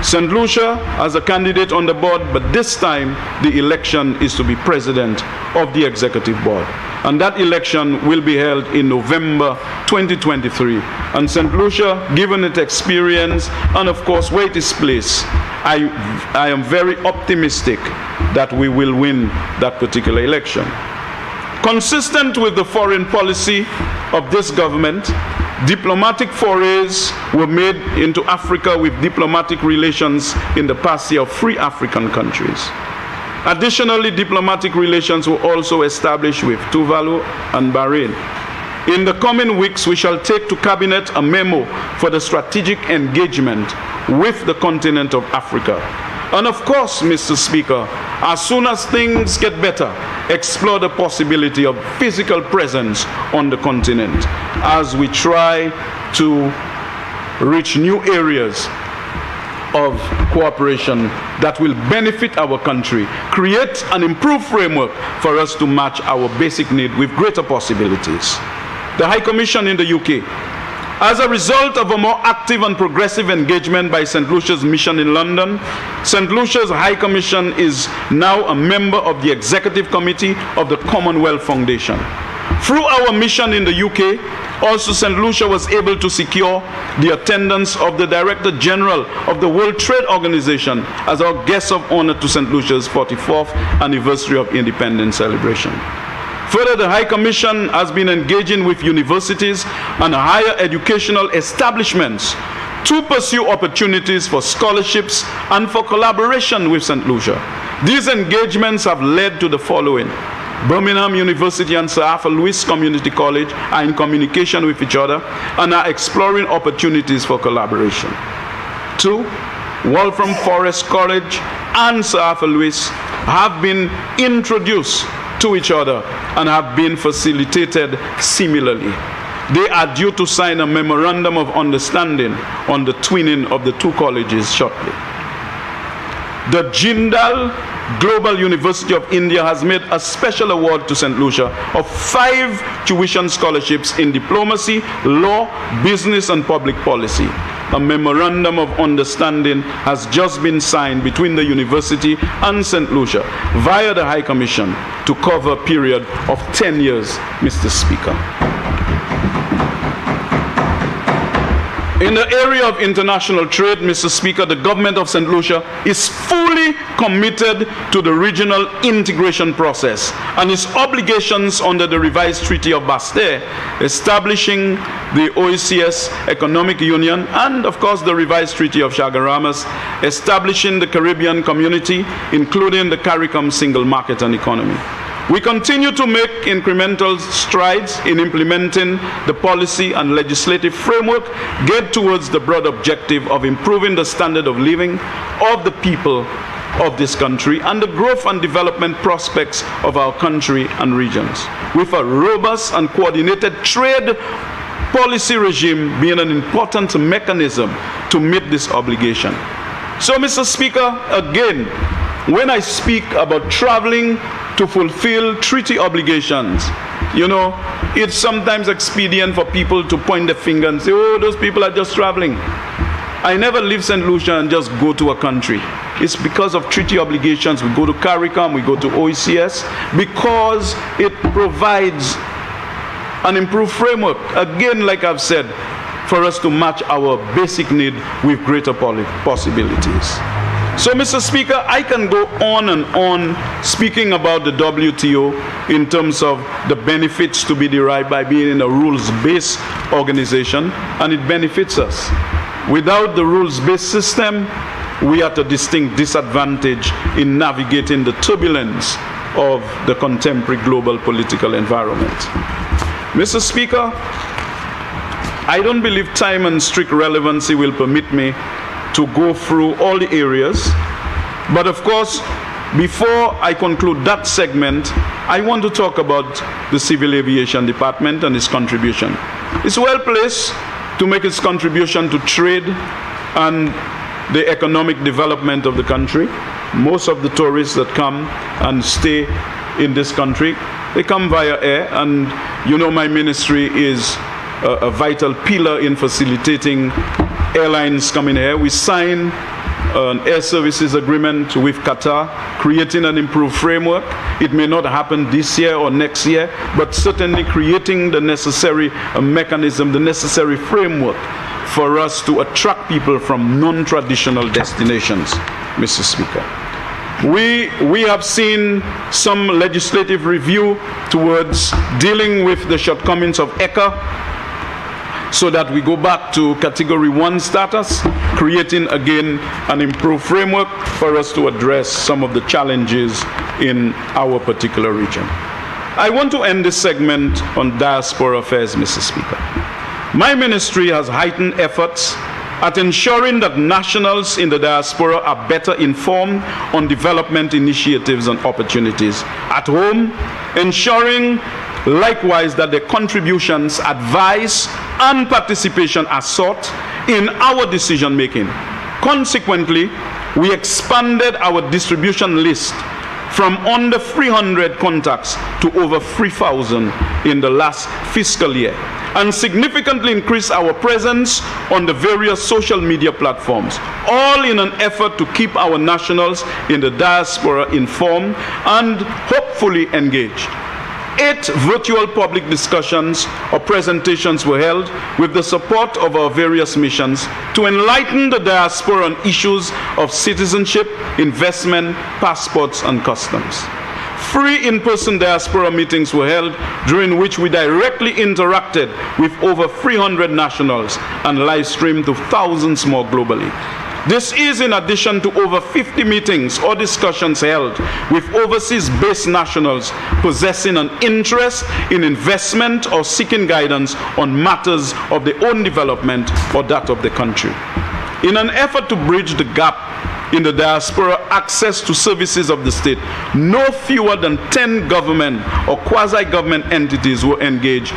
St. Lucia as a candidate on the board, but this time the election is to be president of the Executive Board. And that election will be held in November 2023. And St. Lucia, given its experience and of course where it is placed, I am very optimistic that we will win that particular election. Consistent with the foreign policy of this government, diplomatic forays were made into Africa with diplomatic relations in the past year of 3 African countries. Additionally, diplomatic relations were also established with Tuvalu and Bahrain. In the coming weeks, we shall take to Cabinet a memo for the strategic engagement with the continent of Africa. And of course, Mr. Speaker, as soon as things get better, explore the possibility of physical presence on the continent as we try to reach new areas of cooperation that will benefit our country, create an improved framework for us to match our basic need with greater possibilities. The High Commission in the UK, as a result of a more active and progressive engagement by St. Lucia's mission in London, St. Lucia's High Commission is now a member of the Executive Committee of the Commonwealth Foundation. Through our mission in the UK, also St. Lucia was able to secure the attendance of the Director General of the World Trade Organization as our guest of honor to St. Lucia's 44th anniversary of independence celebration. Further, the High Commission has been engaging with universities and higher educational establishments to pursue opportunities for scholarships and for collaboration with St. Lucia. These engagements have led to the following. Birmingham University and Sir Arthur Lewis Community College are in communication with each other and are exploring opportunities for collaboration. 2, Waltham Forest College and Sir Arthur Lewis have been introduced to each other and have been facilitated similarly. They are due to sign a memorandum of understanding on the twinning of the 2 colleges shortly. The Jindal Global University of India has made a special award to St. Lucia of 5 tuition scholarships in diplomacy, law, business and public policy. A memorandum of understanding has just been signed between the university and St. Lucia via the High Commission to cover a period of 10 years, Mr. Speaker. In the area of international trade, Mr. Speaker, the government of St. Lucia is fully committed to the regional integration process and its obligations under the revised Treaty of Baptiste, establishing the OECS Economic Union, and of course the revised Treaty of Chaguaramas, establishing the Caribbean Community, including the CARICOM single market and economy. We continue to make incremental strides in implementing the policy and legislative framework geared towards the broad objective of improving the standard of living of the people of this country and the growth and development prospects of our country and regions, with a robust and coordinated trade policy regime being an important mechanism to meet this obligation. So, Mr. Speaker, again, when I speak about traveling to fulfill treaty obligations, it's sometimes expedient for people to point the finger and say, oh, those people are just traveling. I never leave St. Lucia and just go to a country. It's because of treaty obligations. We go to CARICOM, we go to OECS, because it provides an improved framework. Again, like I've said, for us to match our basic need with greater possibilities. So, Mr. Speaker, I can go on and on speaking about the WTO in terms of the benefits to be derived by being in a rules-based organization, and it benefits us. Without the rules-based system, we are at a distinct disadvantage in navigating the turbulence of the contemporary global political environment. Mr. Speaker, I don't believe time and strict relevancy will permit me to go through all the areas, but of course, before I conclude that segment, I want to talk about the Civil Aviation Department and its contribution. It's well placed to make its contribution to trade and the economic development of the country. Most of the tourists that come and stay in this country, they come via air, and my ministry is a vital pillar in facilitating airlines coming here. We signed an air services agreement with Qatar, creating an improved framework. It may not happen this year or next year, but certainly creating the necessary mechanism, the necessary framework for us to attract people from non-traditional destinations, Mr. Speaker. We have seen some legislative review towards dealing with the shortcomings of ECA, so that we go back to Category 1 status, creating again an improved framework for us to address some of the challenges in our particular region. I want to end this segment on diaspora affairs, Mr. Speaker. My ministry has heightened efforts at ensuring that nationals in the diaspora are better informed on development initiatives and opportunities at home, ensuring likewise that their contributions, advice, and participation are sought in our decision making. Consequently, we expanded our distribution list from under 300 contacts to over 3,000 in the last fiscal year, and significantly increased our presence on the various social media platforms, all in an effort to keep our nationals in the diaspora informed and hopefully engaged. 8 virtual public discussions or presentations were held with the support of our various missions to enlighten the diaspora on issues of citizenship, investment, passports, and customs. 3 in-person diaspora meetings were held, during which we directly interacted with over 300 nationals and live-streamed to thousands more globally. This is in addition to over 50 meetings or discussions held with overseas-based nationals possessing an interest in investment or seeking guidance on matters of their own development or that of the country. In an effort to bridge the gap in the diaspora access to services of the state, no fewer than 10 government or quasi-government entities were engaged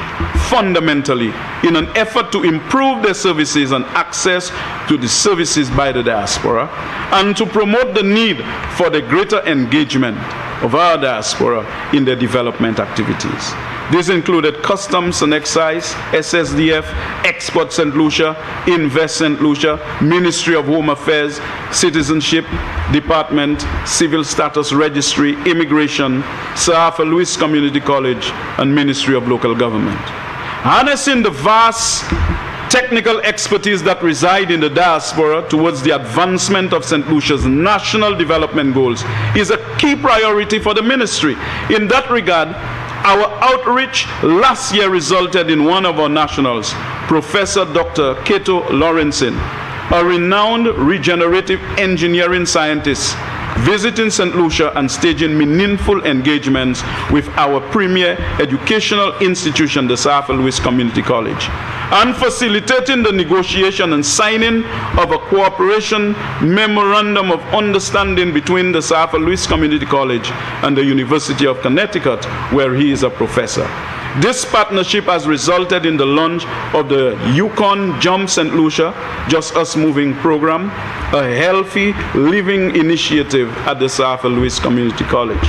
fundamentally in an effort to improve their services and access to the services by the diaspora, and to promote the need for the greater engagement of our diaspora in their development activities. This included Customs and Excise, SSDF, Export St. Lucia, Invest St. Lucia, Ministry of Home Affairs, Citizenship Department, Civil Status Registry, Immigration, Sir Arthur Lewis Community College, and Ministry of Local Government. Harnessing the vast technical expertise that reside in the diaspora towards the advancement of St. Lucia's national development goals is a key priority for the ministry. In that regard, our outreach last year resulted in one of our nationals, Professor Dr. Cato Lawrenson, a renowned regenerative engineering scientist, visiting St. Lucia and staging meaningful engagements with our premier educational institution, the South Louis Community College, and facilitating the negotiation and signing of a cooperation memorandum of understanding between the South Louis Community College and the University of Connecticut, where he is a professor. This partnership has resulted in the launch of the Yukon Jump St. Lucia, Just Us Moving program, a healthy living initiative at the South Louis Community College.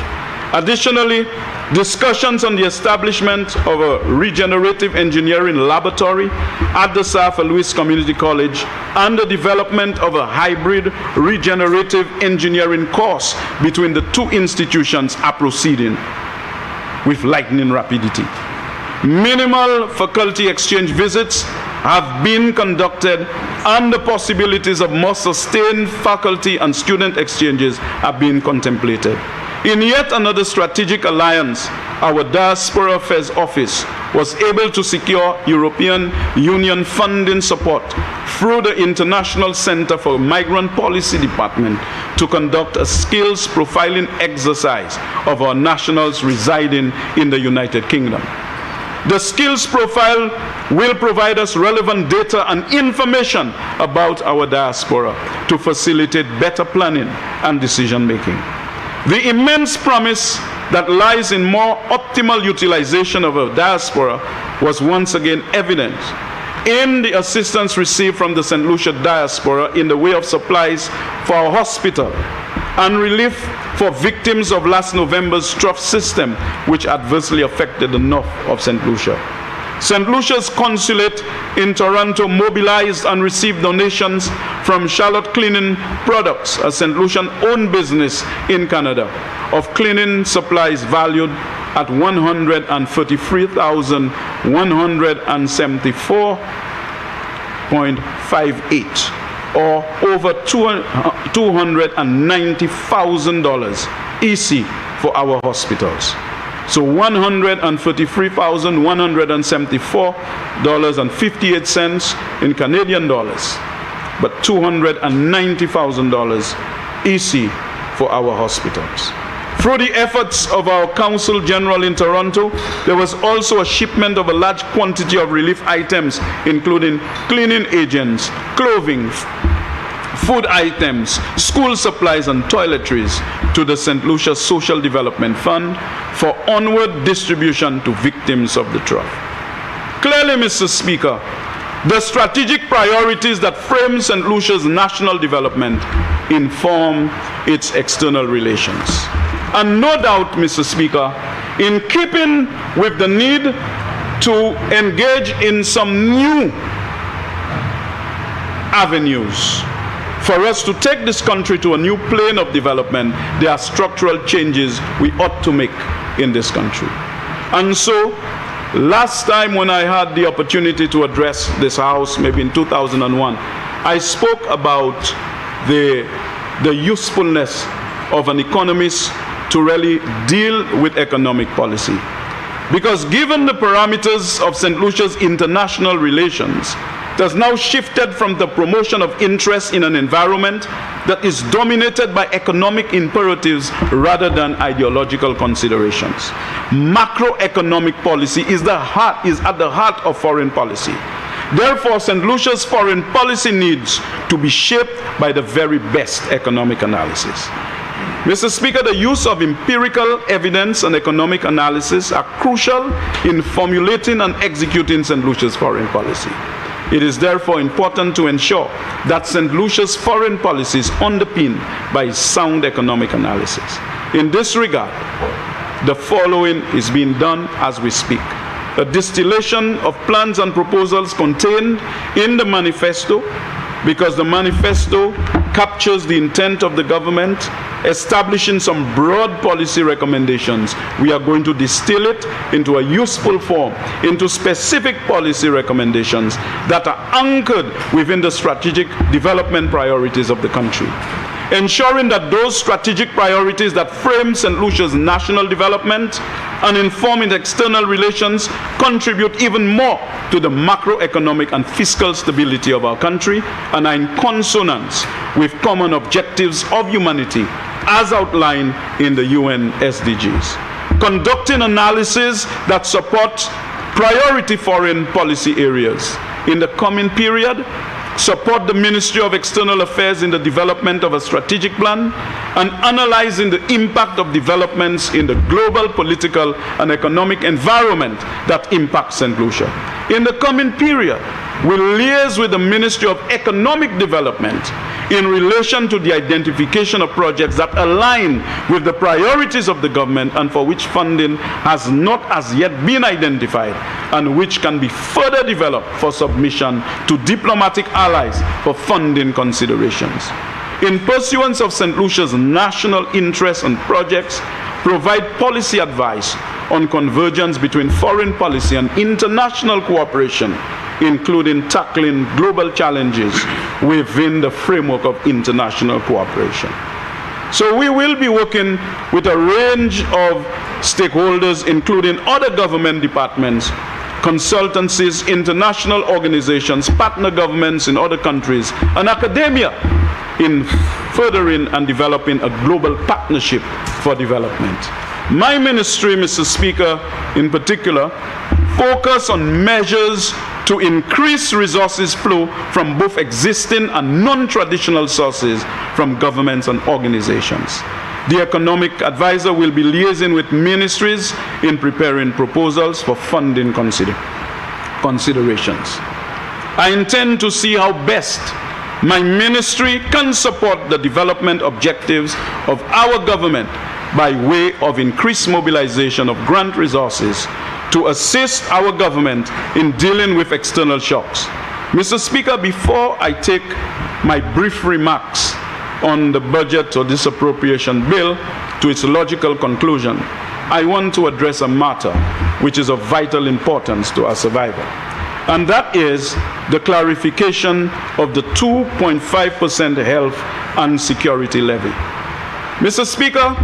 Additionally, discussions on the establishment of a regenerative engineering laboratory at the South Louis Community College and the development of a hybrid regenerative engineering course between the two institutions are proceeding with lightning rapidity. Minimal faculty exchange visits have been conducted, and the possibilities of more sustained faculty and student exchanges are being contemplated. In yet another strategic alliance, our Diaspora Affairs Office was able to secure European Union funding support through the International Center for Migrant Policy Department to conduct a skills profiling exercise of our nationals residing in the United Kingdom. The skills profile will provide us relevant data and information about our diaspora to facilitate better planning and decision making. The immense promise that lies in more optimal utilization of our diaspora was once again evident in the assistance received from the St. Lucia diaspora in the way of supplies for our hospital and relief for victims of last November's trough system, which adversely affected the north of St. Lucia. St. Lucia's consulate in Toronto mobilized and received donations from Charlotte Cleaning Products, a St. Lucian-owned business in Canada, of cleaning supplies valued at $153,174.58, or over $290,000 EC for our hospitals. So $153,174.58 in Canadian dollars, but $290,000 EC for our hospitals. Through the efforts of our Consul General in Toronto, there was also a shipment of a large quantity of relief items, including cleaning agents, clothing, food items, school supplies, and toiletries to the St. Lucia Social Development Fund for onward distribution to victims of the trough. Clearly, Mr. Speaker, the strategic priorities that frame St. Lucia's national development inform its external relations. And no doubt, Mr. Speaker, in keeping with the need to engage in some new avenues for us to take this country to a new plane of development, there are structural changes we ought to make in this country. And so, last time when I had the opportunity to address this House, maybe in 2001, I spoke about the usefulness of an economist to really deal with economic policy. Because given the parameters of St. Lucia's international relations, it has now shifted from the promotion of interest in an environment that is dominated by economic imperatives rather than ideological considerations. Macroeconomic policy is at the heart of foreign policy. Therefore, St. Lucia's foreign policy needs to be shaped by the very best economic analysis. Mr. Speaker, the use of empirical evidence and economic analysis are crucial in formulating and executing St. Lucia's foreign policy. It is therefore important to ensure that St. Lucia's foreign policy is underpinned by sound economic analysis. In this regard, the following is being done as we speak. A distillation of plans and proposals contained in the manifesto, because the manifesto captures the intent of the government establishing some broad policy recommendations. We are going to distill it into a useful form, into specific policy recommendations that are anchored within the strategic development priorities of the country. Ensuring that those strategic priorities that frame St. Lucia's national development and inform its external relations contribute even more to the macroeconomic and fiscal stability of our country and are in consonance with common objectives of humanity as outlined in the UN SDGs. Conducting analysis that support priority foreign policy areas. In the coming period, support the Ministry of External Affairs in the development of a strategic plan and analyzing the impact of developments in the global political and economic environment that impacts St. Lucia. In the coming period, we'll liaise with the Ministry of Economic Development in relation to the identification of projects that align with the priorities of the government and for which funding has not as yet been identified and which can be further developed for submission to diplomatic allies for funding considerations. In pursuance of St. Lucia's national interests and projects, provide policy advice on convergence between foreign policy and international cooperation, including tackling global challenges within the framework of international cooperation. So we will be working with a range of stakeholders, including other government departments, consultancies, international organizations, partner governments in other countries, and academia in furthering and developing a global partnership for development. My ministry, Mr. Speaker, in particular, focus on measures to increase resources flow from both existing and non-traditional sources from governments and organizations. The economic advisor will be liaising with ministries in preparing proposals for funding considerations. I intend to see how best my ministry can support the development objectives of our government by way of increased mobilization of grant resources to assist our government in dealing with external shocks. Mr. Speaker, before I take my brief remarks on the budget or this appropriation bill to its logical conclusion, I want to address a matter which is of vital importance to our survival, and that is the clarification of the 2.5% health and security levy. Mr. Speaker,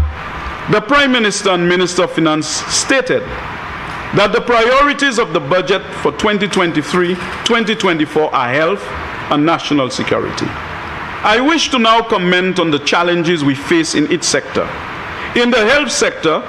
the Prime Minister and Minister of Finance stated that the priorities of the budget for 2023-2024 are health and national security. I wish to now comment on the challenges we face in each sector. In the health sector,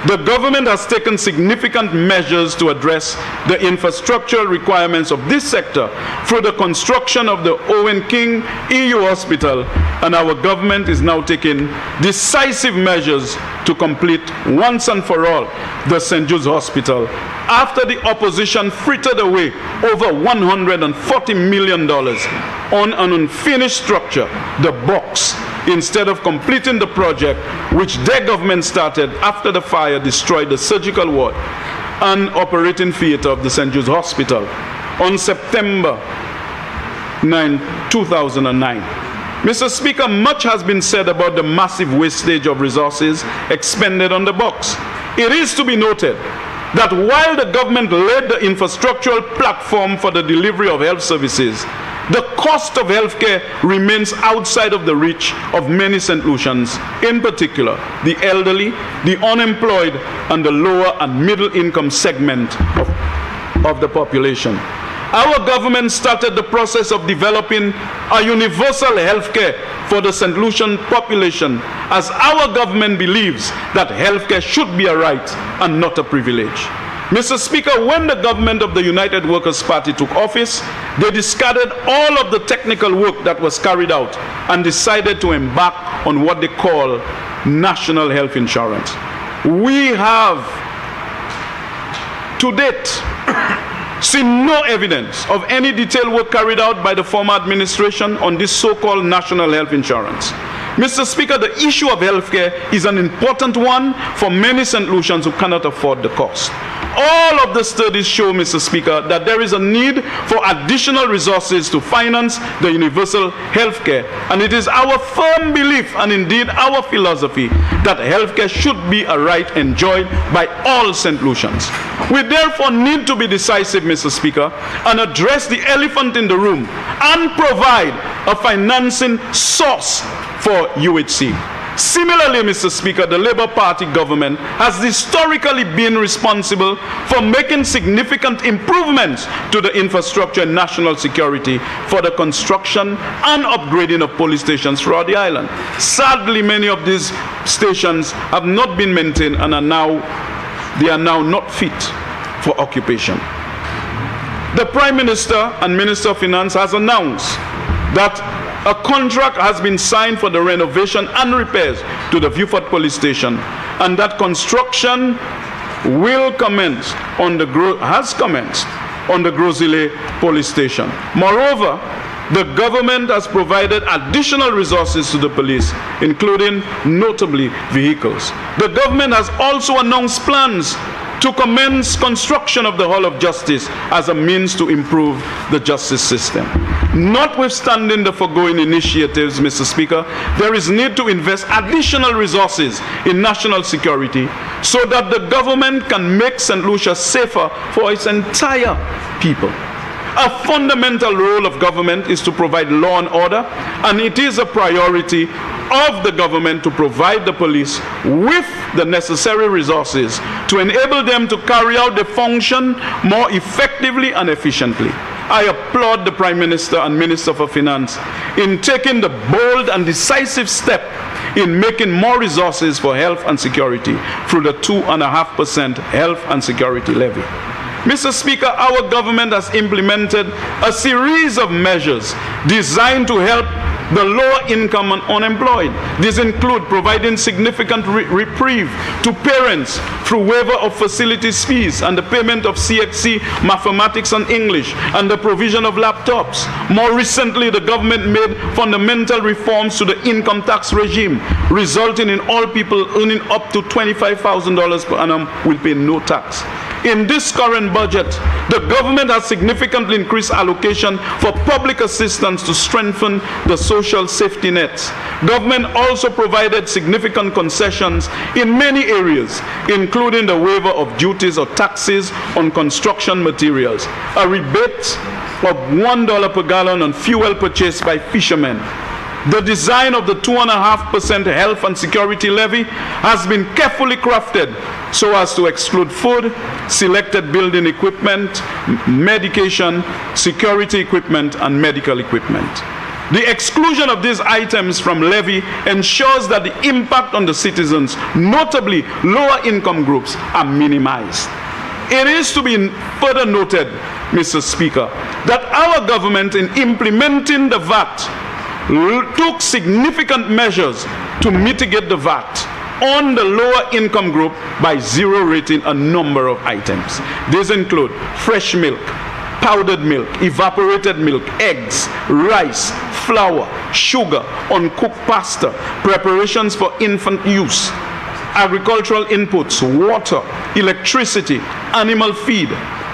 the government has taken significant measures to address the infrastructural requirements of this sector through the construction of the Owen King EU Hospital, and our government is now taking decisive measures to complete once and for all the St. Jude's Hospital after the opposition frittered away over $140 million on an unfinished structure, the box, instead of completing the project which their government started after the fire destroyed the surgical ward and operating theater of the St. Jude's Hospital on September 9, 2009. Mr. Speaker, much has been said about the massive wastage of resources expended on the box. It is to be noted that while the government laid the infrastructural platform for the delivery of health services, the cost of healthcare remains outside of the reach of many St. Lucians, in particular the elderly, the unemployed, and the lower and middle income segment of the population. Our government started the process of developing a universal healthcare for the St. Lucian population, as our government believes that healthcare should be a right and not a privilege. Mr. Speaker, when the government of the United Workers' Party took office, they discarded all of the technical work that was carried out and decided to embark on what they call national health insurance. We have, to date, seen no evidence of any detailed work carried out by the former administration on this so-called national health insurance. Mr. Speaker, the issue of healthcare is an important one for many St. Lucians who cannot afford the cost. All of the studies show, Mr. Speaker, that there is a need for additional resources to finance the universal health care, and it is our firm belief and indeed our philosophy that health care should be a right enjoyed by all St. Lucians. We therefore need to be decisive, Mr. Speaker, and address the elephant in the room and provide a financing source for UHC. Similarly, Mr. Speaker, the Labour Party government has historically been responsible for making significant improvements to the infrastructure and national security for the construction and upgrading of police stations throughout the island. Sadly, many of these stations have not been maintained and are now not fit for occupation. The Prime Minister and Minister of Finance has announced that a contract has been signed for the renovation and repairs to the Viewford Police Station, and that construction will commence has commenced on the Grosile Police Station. Moreover, the government has provided additional resources to the police, including notably vehicles. The government has also announced plans to commence construction of the Hall of Justice as a means to improve the justice system. Notwithstanding the foregoing initiatives, Mr. Speaker, there is need to invest additional resources in national security so that the government can make St. Lucia safer for its entire people. A fundamental role of government is to provide law and order, and it is a priority of the government to provide the police with the necessary resources to enable them to carry out the function more effectively and efficiently. I applaud the Prime Minister and Minister for Finance in taking the bold and decisive step in making more resources for health and security through the 2.5% health and security levy. Mr. Speaker, our government has implemented a series of measures designed to help the lower income and unemployed. These include providing significant reprieve to parents through waiver of facilities fees and the payment of CXC, mathematics and English, and the provision of laptops. More recently, the government made fundamental reforms to the income tax regime, resulting in all people earning up to $25,000 per annum will pay no tax. In this current budget, the government has significantly increased allocation for public assistance to strengthen the social safety nets. Government also provided significant concessions in many areas, including the waiver of duties or taxes on construction materials, a rebate of $1 per gallon on fuel purchased by fishermen. The design of the 2.5% health and security levy has been carefully crafted so as to exclude food, selected building equipment, medication, security equipment, and medical equipment. The exclusion of these items from levy ensures that the impact on the citizens, notably lower income groups, are minimized. It is to be further noted, Mr. Speaker, that our government in implementing the VAT took significant measures to mitigate the VAT on the lower income group by zero rating a number of items. These include fresh milk, powdered milk, evaporated milk, eggs, rice, flour, sugar, uncooked pasta, preparations for infant use, agricultural inputs, water, electricity, animal feed,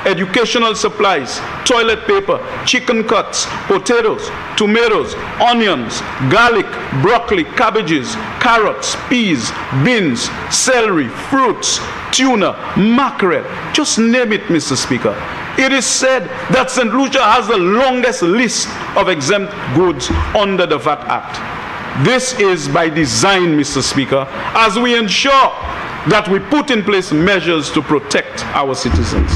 educational supplies, toilet paper, chicken cuts, potatoes, tomatoes, onions, garlic, broccoli, cabbages, carrots, peas, beans, celery, fruits, tuna, mackerel, just name it, Mr. Speaker. It is said that St. Lucia has the longest list of exempt goods under the VAT Act. This is by design, Mr. Speaker, as we ensure that we put in place measures to protect our citizens.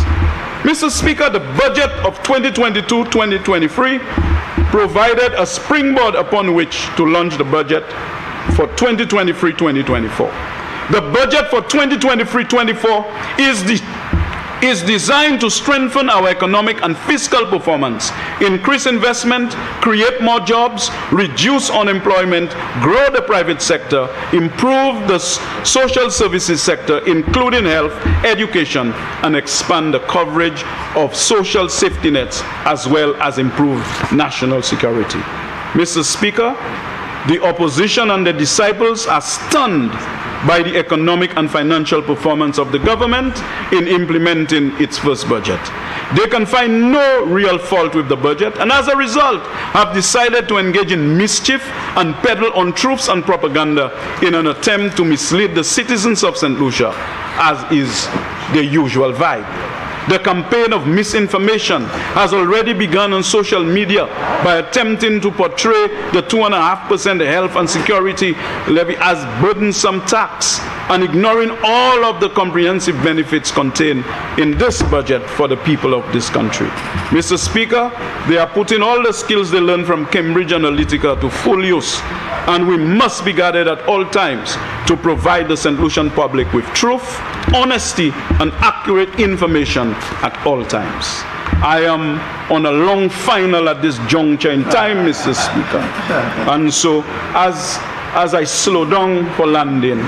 Mr. Speaker, the budget of 2022-2023 provided a springboard upon which to launch the budget for 2023-2024. The budget for 2023-24 is designed to strengthen our economic and fiscal performance, increase investment, create more jobs, reduce unemployment, grow the private sector, improve the social services sector, including health, education, and expand the coverage of social safety nets, as well as improve national security. Mr. Speaker, The opposition and the disciples are stunned by the economic and financial performance of the government in implementing its first budget. They can find no real fault with the budget, and as a result have decided to engage in mischief and peddle untruths and propaganda in an attempt to mislead the citizens of St. Lucia, as is their usual vibe. The campaign of misinformation has already begun on social media by attempting to portray the 2.5% health and security levy as burdensome tax and ignoring all of the comprehensive benefits contained in this budget for the people of this country. Mr. Speaker, they are putting all the skills they learned from Cambridge Analytica to full use, and we must be guarded at all times to provide the St. Lucian public with truth, honesty, and accurate information at all times. I am on a long final at this juncture in time, Mr. Speaker. And so, as I slow down for landing,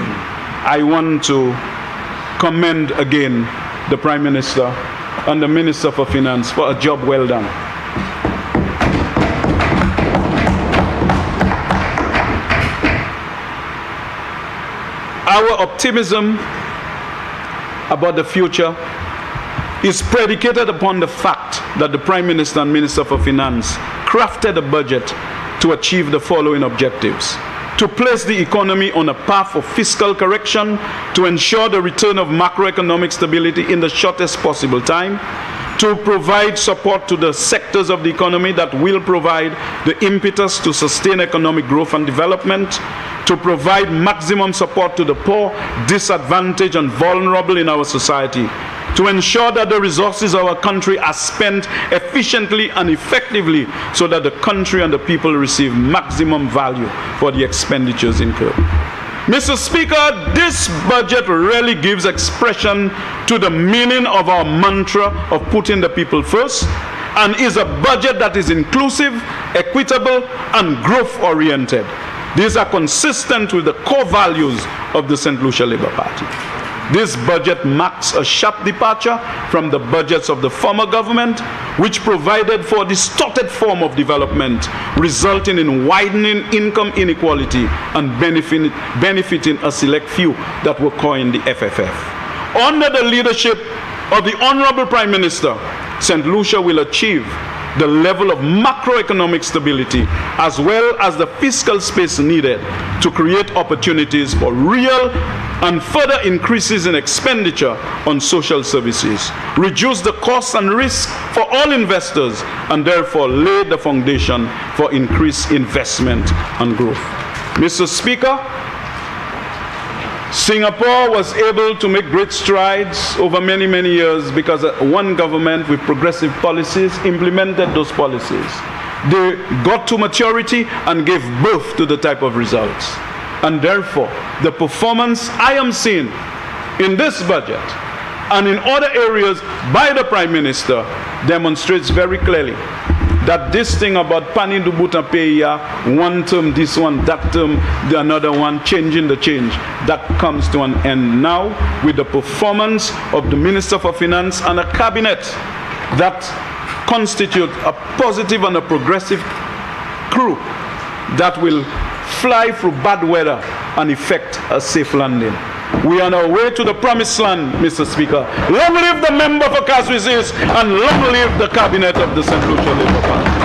I want to commend again the Prime Minister and the Minister for Finance for a job well done. Our optimism about the future is predicated upon the fact that the Prime Minister and Minister for Finance crafted a budget to achieve the following objectives: to place the economy on a path of fiscal correction, to ensure the return of macroeconomic stability in the shortest possible time, to provide support to the sectors of the economy that will provide the impetus to sustain economic growth and development, to provide maximum support to the poor, disadvantaged, and vulnerable in our society, to ensure that the resources of our country are spent efficiently and effectively so that the country and the people receive maximum value for the expenditures incurred. Mr. Speaker, this budget really gives expression to the meaning of our mantra of putting the people first, and is a budget that is inclusive, equitable, and growth-oriented. These are consistent with the core values of the St. Lucia Labour Party. This budget marks a sharp departure from the budgets of the former government, which provided for a distorted form of development, resulting in widening income inequality and benefiting a select few that were coined the FFF. Under the leadership of the Honorable Prime Minister, St. Lucia will achieve the level of macroeconomic stability as well as the fiscal space needed to create opportunities for real and further increases in expenditure on social services, reduce the costs and risk for all investors, and therefore lay the foundation for increased investment and growth. Mr. Speaker, Singapore was able to make great strides over many, many years because one government with progressive policies implemented those policies. They got to maturity and gave birth to the type of results. And therefore, the performance I am seeing in this budget and in other areas by the Prime Minister demonstrates very clearly that this thing about pani du butapeya, one term this one, that term the another one, changing the change, that comes to an end now with the performance of the Minister for Finance and a cabinet that constitute a positive and a progressive crew that will fly through bad weather and effect a safe landing. We are on our way to the promised land, Mr. Speaker. Long live the member for Cassis East, and long live the cabinet of the St. Lucia Labour Party.